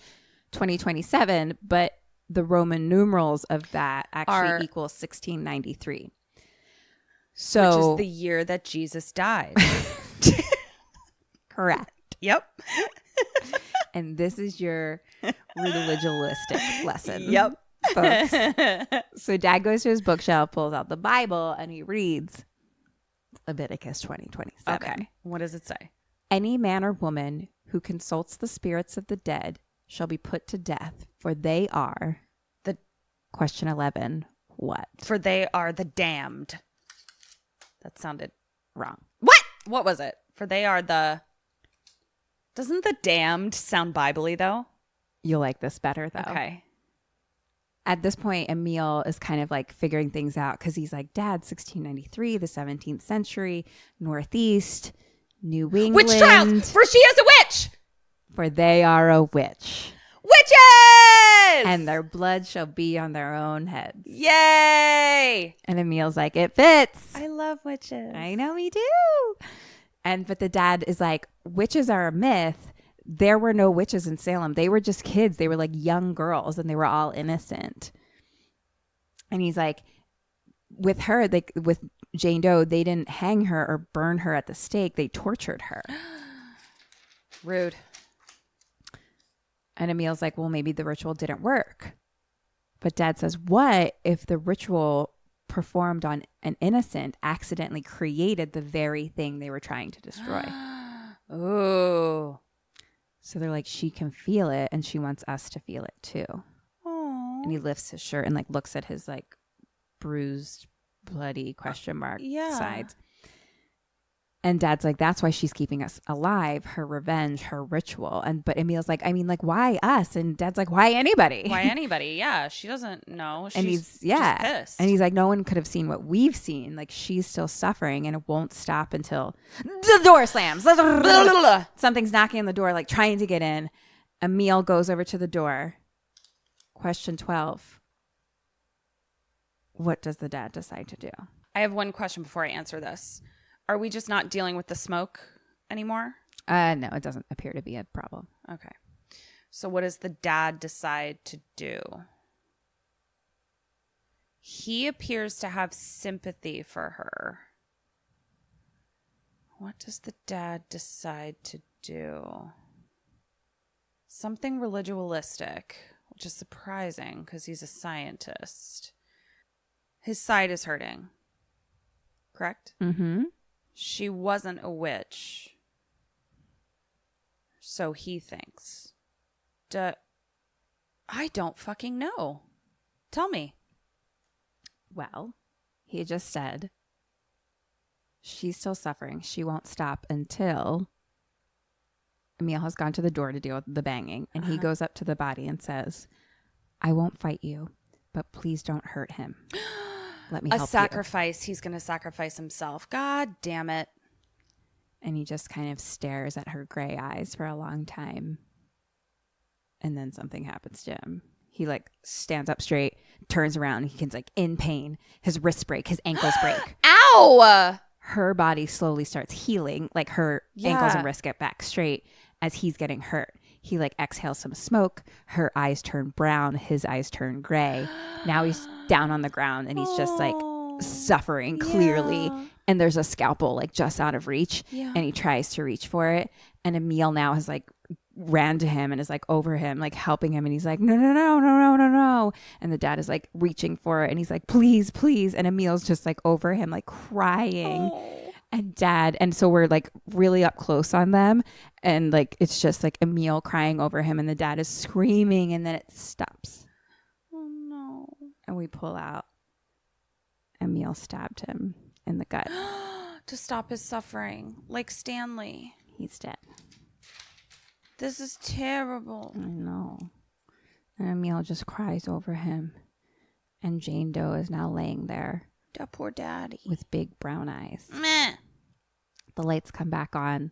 20:27, but the Roman numerals of that actually equal 1693. So, which is the year that Jesus died. Correct. Yep. And this is your religualistic lesson. Yep. Folks. So Dad goes to his bookshelf, pulls out the Bible, and he reads Leviticus 20:27. Okay. What does it say? Any man or woman who consults the spirits of the dead shall be put to death, for they are the question 11. What? For they are the damned. That sounded Wrong. What was it? For they are the. Doesn't the damned sound Bible-y though? You'll like this better though. Okay. At this point, Emile is kind of like figuring things out because he's like, Dad, 1693, the 17th century, Northeast, New England. Witch trials! For she is a witch! For they are a witch. Witches! And their blood shall be on their own heads. Yay! And Emile's like, it fits. I love witches. I know me too. But the dad is like, witches are a myth. There were no witches in Salem. They were just kids. They were like young girls and they were all innocent. And he's like, with her, with Jane Doe, they didn't hang her or burn her at the stake. They tortured her. Rude. And Emile's like, well, maybe the ritual didn't work. But Dad says, what if the ritual performed on an innocent accidentally created the very thing they were trying to destroy? Ooh. So they're like, she can feel it and she wants us to feel it too. Aww. And he lifts his shirt and like looks at his like bruised, bloody question mark sides. And Dad's like, that's why she's keeping us alive, her revenge, her ritual. But Emile's like, I mean, like, why us? And Dad's like, why anybody? Why anybody? Yeah, she doesn't know. She's just pissed. And he's like, no one could have seen what we've seen. Like, she's still suffering and it won't stop until the door slams. Something's knocking on the door, like trying to get in. Emile goes over to the door. Question 12. What does the dad decide to do? I have one question before I answer this. Are we just not dealing with the smoke anymore? No, it doesn't appear to be a problem. Okay. So what does the dad decide to do? He appears to have sympathy for her. What does the dad decide to do? Something religualistic, which is surprising because he's a scientist. His side is hurting. Correct? Mm-hmm. She wasn't a witch. So he thinks. I don't fucking know. Tell me. Well, he just said she's still suffering. She won't stop until Emile has gone to the door to deal with the banging. And he goes up to the body and says, I won't fight you, but please don't hurt him. Let me help you. A sacrifice. He's going to sacrifice himself. God damn it. And he just kind of stares at her gray eyes for a long time. And then something happens to him. He like stands up straight, turns around. He gets like in pain. His wrists break. His ankles break. Ow! Her body slowly starts healing. Like her ankles and wrists get back straight as he's getting hurt. He like exhales some smoke. Her eyes turn brown. His eyes turn gray. Now he's down on the ground and he's just like suffering clearly. Yeah. And there's a scalpel like just out of reach. Yeah. And he tries to reach for it. And Emile now has like ran to him and is like over him, like helping him. And he's like, no. And the dad is like reaching for it. And he's like, please. And Emile's just like over him, like crying. And so we're like really up close on them. And like, it's just like Emile crying over him and the dad is screaming and then it stops. Oh no. And we pull out. Emile stabbed him in the gut. To stop his suffering. Like Stanley. He's dead. This is terrible. I know. And Emile just cries over him. And Jane Doe is now laying there. That poor daddy. With big brown eyes. Meh. The lights come back on.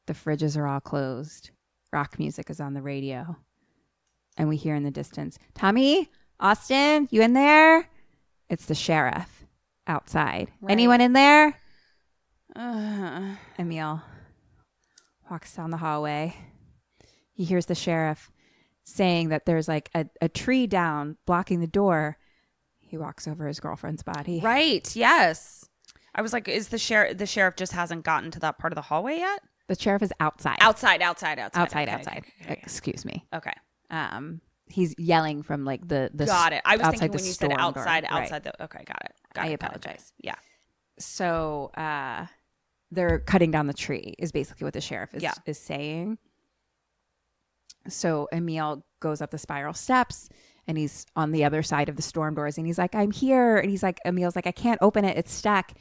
The fridges are all closed. Rock music is on the radio. And we hear in the distance, Tommy, Austin, you in there? It's the sheriff outside. Right. Anyone in there? Emile walks down the hallway. He hears the sheriff saying that there's like a tree down blocking the door. He walks over his girlfriend's body. Right. Yes. I was like, is the sheriff just hasn't gotten to that part of the hallway yet? The sheriff is outside. Outside. Outside. Okay. Excuse me. Okay. He's yelling from like the got it. I was outside thinking when you said outside, door. outside the. Okay, got it. I it, apologize. Yeah. So they're cutting down the tree is basically what the sheriff is saying. So Emile goes up the spiral steps and he's on the other side of the storm doors and he's like, I'm here. And he's like, Emile's like, I can't open it. It's stuck.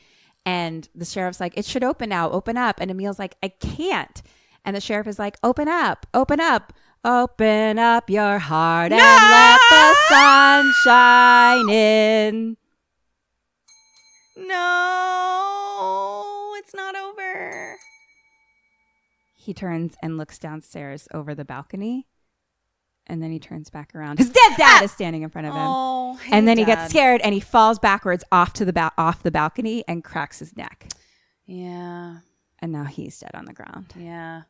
And the sheriff's like, it should open now. Open up. And Emile's like, I can't. And the sheriff is like, open up. Open up. Open up your heart and let the sun shine in. No, it's not over. He turns and looks downstairs over the balcony. And then he turns back around. His dead dad is standing in front of him. Oh, hey, and then he Dad. gets scared and he falls backwards off the balcony and cracks his neck. Yeah. And now he's dead on the ground. Yeah.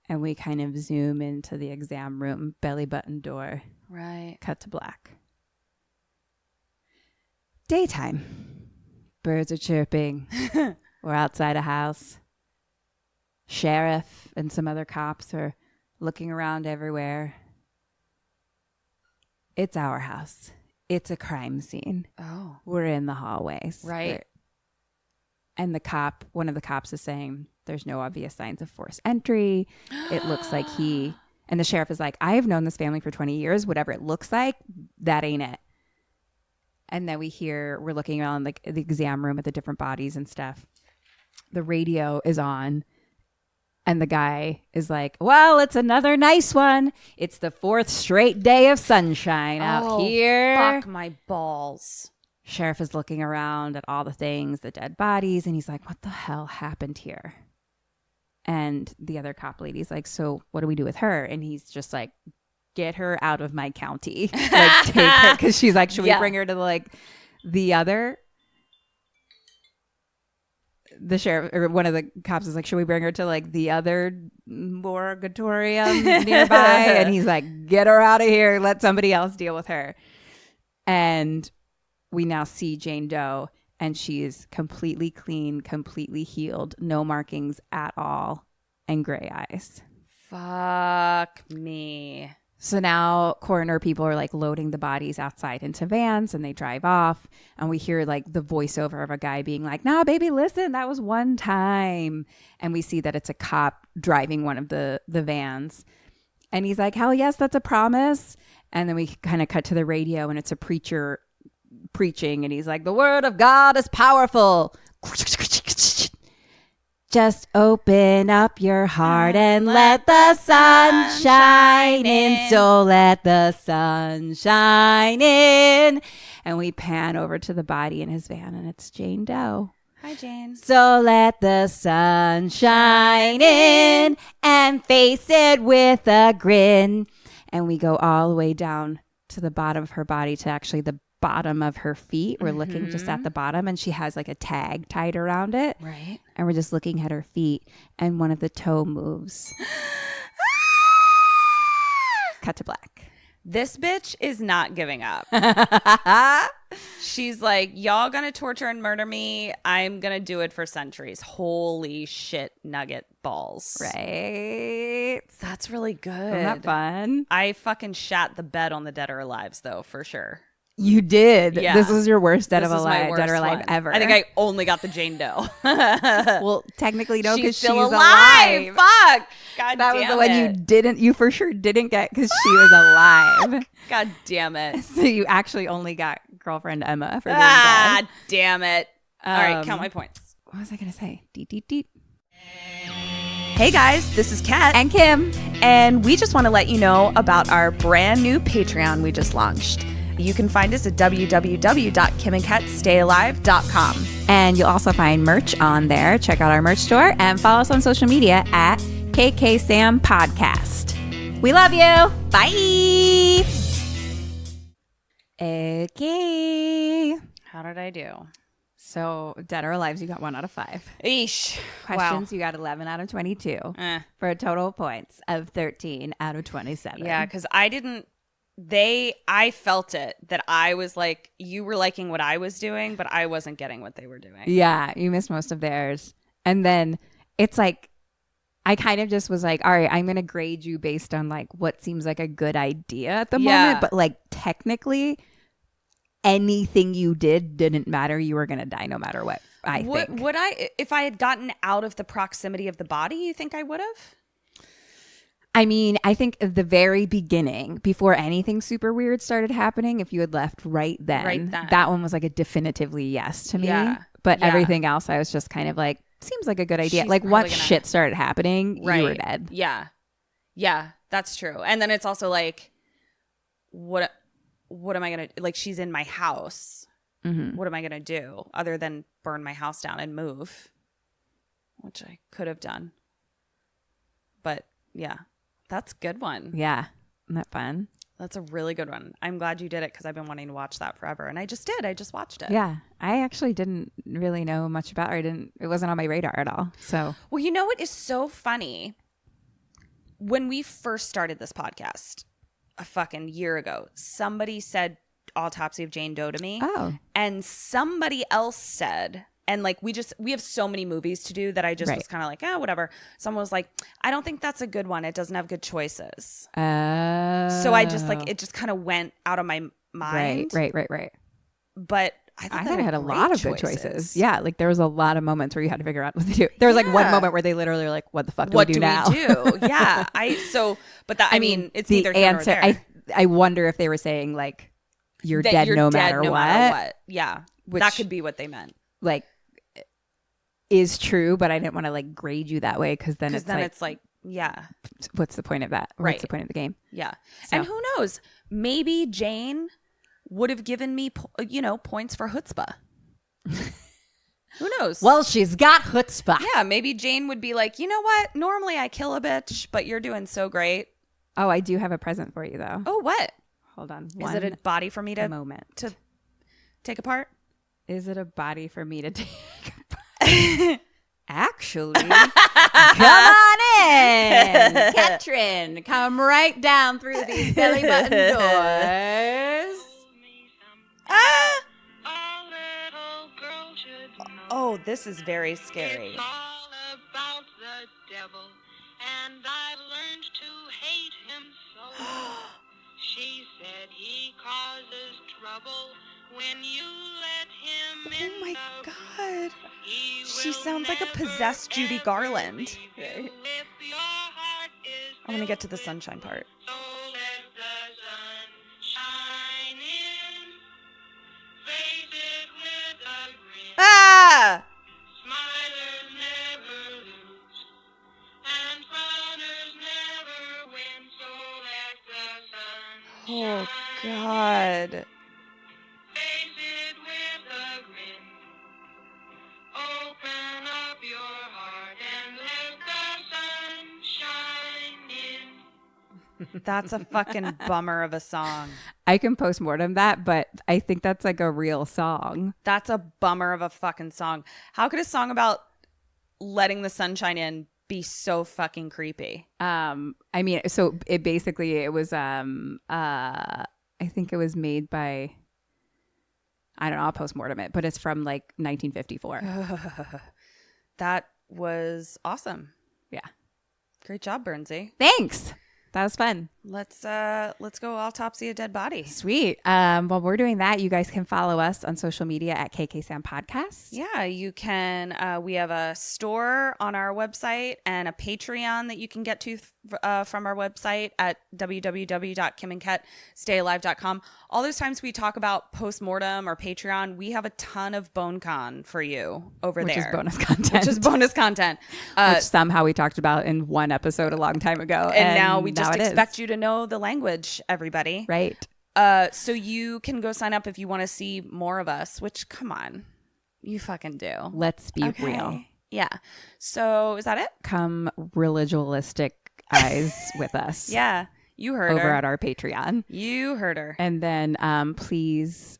And we kind of zoom into the exam room, belly button door. Right. Cut to black. Daytime. Birds are chirping. We're outside a house. Sheriff and some other cops are looking around everywhere. It's our house. It's a crime scene. Oh. We're in the hallways. Right. And one of the cops is saying, there's no obvious signs of forced entry. It looks like and the sheriff is like, I have known this family for 20 years. Whatever it looks like, that ain't it. And then we're looking around like the exam room at the different bodies and stuff. The radio is on. And the guy is like, well, it's another nice one. It's the 4th straight day of sunshine out here. Fuck my balls. Sheriff is looking around at all the things, the dead bodies, and he's like, what the hell happened here? And the other cop lady's like, so what do we do with her? And he's just like, get her out of my county. Like, take her. Because she's like, should we bring her to the other? The sheriff or one of the cops is like, should we bring her to like the other moratorium nearby? And he's like, get her out of here. Let somebody else deal with her. And we now see Jane Doe and she is completely clean, completely healed, no markings at all, and gray eyes. Fuck me. So now coroner people are like loading the bodies outside into vans and they drive off. And we hear like the voiceover of a guy being like, nah, baby, listen, that was one time. And we see that it's a cop driving one of the vans. And he's like, hell yes, that's a promise. And then we kind of cut to the radio and it's a preacher preaching. And he's like, the word of God is powerful. Just open up your heart and let the sun shine in. So let the sun shine in. And we pan over to the body in his van and it's Jane Doe. Hi, Jane. So let the sun shine in and face it with a grin. And we go all the way down to the bottom of her body to actually the bottom of her feet. We're looking just at the bottom and she has like a tag tied around it. Right. And we're just looking at her feet and one of the toe moves. Cut to black. This bitch is not giving up. She's like, y'all gonna torture and murder me. I'm gonna do it for centuries. Holy shit, nugget balls. Right. That's really good. Isn't that fun? I fucking shat the bed on the Dead or Alives, though, for sure. You did. Yeah. This was your worst Dead This or is my Alive worst one. ever. I think I only got the Jane Doe. well, technically no, because she's still alive. Fuck. God that damn was the one it. you for sure didn't get because she was alive. God damn it. So you actually only got girlfriend Emma for being dead. Damn it. All right, count my points. What was I going to say? Deet. Hey guys, this is Kat And Kim. and we just want to let you know about our brand new Patreon we just launched. You can find us at www.kimandkatstayalive.com. And you'll also find merch on there. Check out our merch store and follow us on social media at kksampodcast. We love you. Bye. Okay. How did I do? So, Dead or Alive, you got 1 out of 5. Eesh. Questions, you got 11 out of 22 for a total of points of 13 out of 27. Yeah, because I felt it that I was like, you were liking what I was doing, but I wasn't getting what they were doing. Yeah, you missed most of theirs. And then it's like, I kind of just was like, all right, I'm going to grade you based on like what seems like a good idea at the moment. But like technically, anything you didn't matter. You were going to die no matter what, I think. Would I, if I had gotten out of the proximity of the body, you think I would have? I mean, I think at the very beginning, before anything super weird started happening, if you had left right then, that one was like a definitively yes to me. Yeah. But Yeah. everything else, I was just kind of like, seems like a good idea. She's like once probably gonna- shit started happening, you were dead. Yeah. Yeah, that's true. And then it's also like, what am I going to, like, she's in my house. Mm-hmm. What am I going to do other than burn my house down and move? Which I could have done. But yeah, that's a good one. Yeah. Isn't that fun? That's a really good one. I'm glad you did it because I've been wanting to watch that forever. And I just did. I just watched it. Yeah. I actually didn't really know much about her. It wasn't on my radar at all. So, Well, you know what is so funny? When we first started this podcast a fucking year ago, somebody said Autopsy of Jane Doe to me. oh, And somebody else said, and like we have so many movies to do that I just was kind of like, oh, whatever. Someone was like, I don't think that's a good one. It doesn't have good choices. So I just like, it just kind of went out of my mind. Right. But I I thought thought it had a great lot of good choices. Yeah. Like there was a lot of moments where you had to figure out what to do. There was like one moment where they literally were like, what the fuck do we do now? Yeah. I mean, it's the neither here nor answer. there. I wonder if they were saying like, you're dead no matter what. Yeah. Which- that could be what they meant. Like is true, but I didn't want to like grade you that way because then It's like, yeah. what's the point of that? Right. What's the point of the game? Yeah. So- And who knows? Maybe Jane would have given me, points for chutzpah. Who knows? Well, she's got chutzpah. yeah, maybe Jane would be like, you know what? Normally I kill a bitch, but you're doing so great. Oh, I do have a present for you though. Oh, what? Hold on. Is it a body for me to moment? take apart? Is it a body for me to take apart? Actually, come on in, Katrin. Come right down through these belly button doors. Oh, this is very scary. It's all about the devil, and I've learned to hate him so. She said he causes trouble when you let him in. Oh my the God. He She will sounds like a never, possessed Judy ever Garland. leave you if your heart is I want to get to the sunshine part. so let the sun shine in. Face it with a grin. Ah! Smilers never lose, and frowners never win. So let the sun Oh, shine God. in. Face it with a grin. Open up your heart and let the sun shine in. That's a fucking bummer of a song. I can postmortem that, but I think that's like a real song. That's a bummer of a fucking song. How could a song about letting the sunshine in be so fucking creepy. I mean, so it was I think it was made by, I don't know, I'll postmortem it, but it's from like 1954. That was awesome. Yeah. Great job, Bernsey. Thanks. That was fun. Let's go autopsy a dead body. Sweet. While we're doing that, you guys can follow us on social media at kksampodcast. Yeah, you can. We have a store on our website and a Patreon that you can get to from our website at www.kimandketstayalive.com. All those times we talk about postmortem or Patreon, we have a ton of BoneCon for you over there. Which is bonus content. Which somehow we talked about in one episode a long time ago. And now we just expect you to know the language, everybody. Right. So you can go sign up if you want to see more of us, which, come on, you fucking do. Let's be real. Yeah. So is that it? Come religualistic eyes with us. Yeah. You heard over her. at our Patreon. You heard her. And then please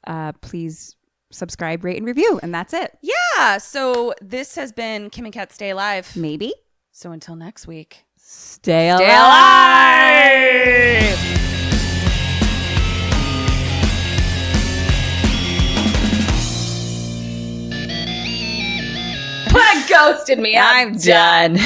subscribe, rate, and review. And that's it. Yeah. So this has been Kim and Kat Stay Alive. Maybe. So until next week. Stay alive. Ghosted me. I'm done.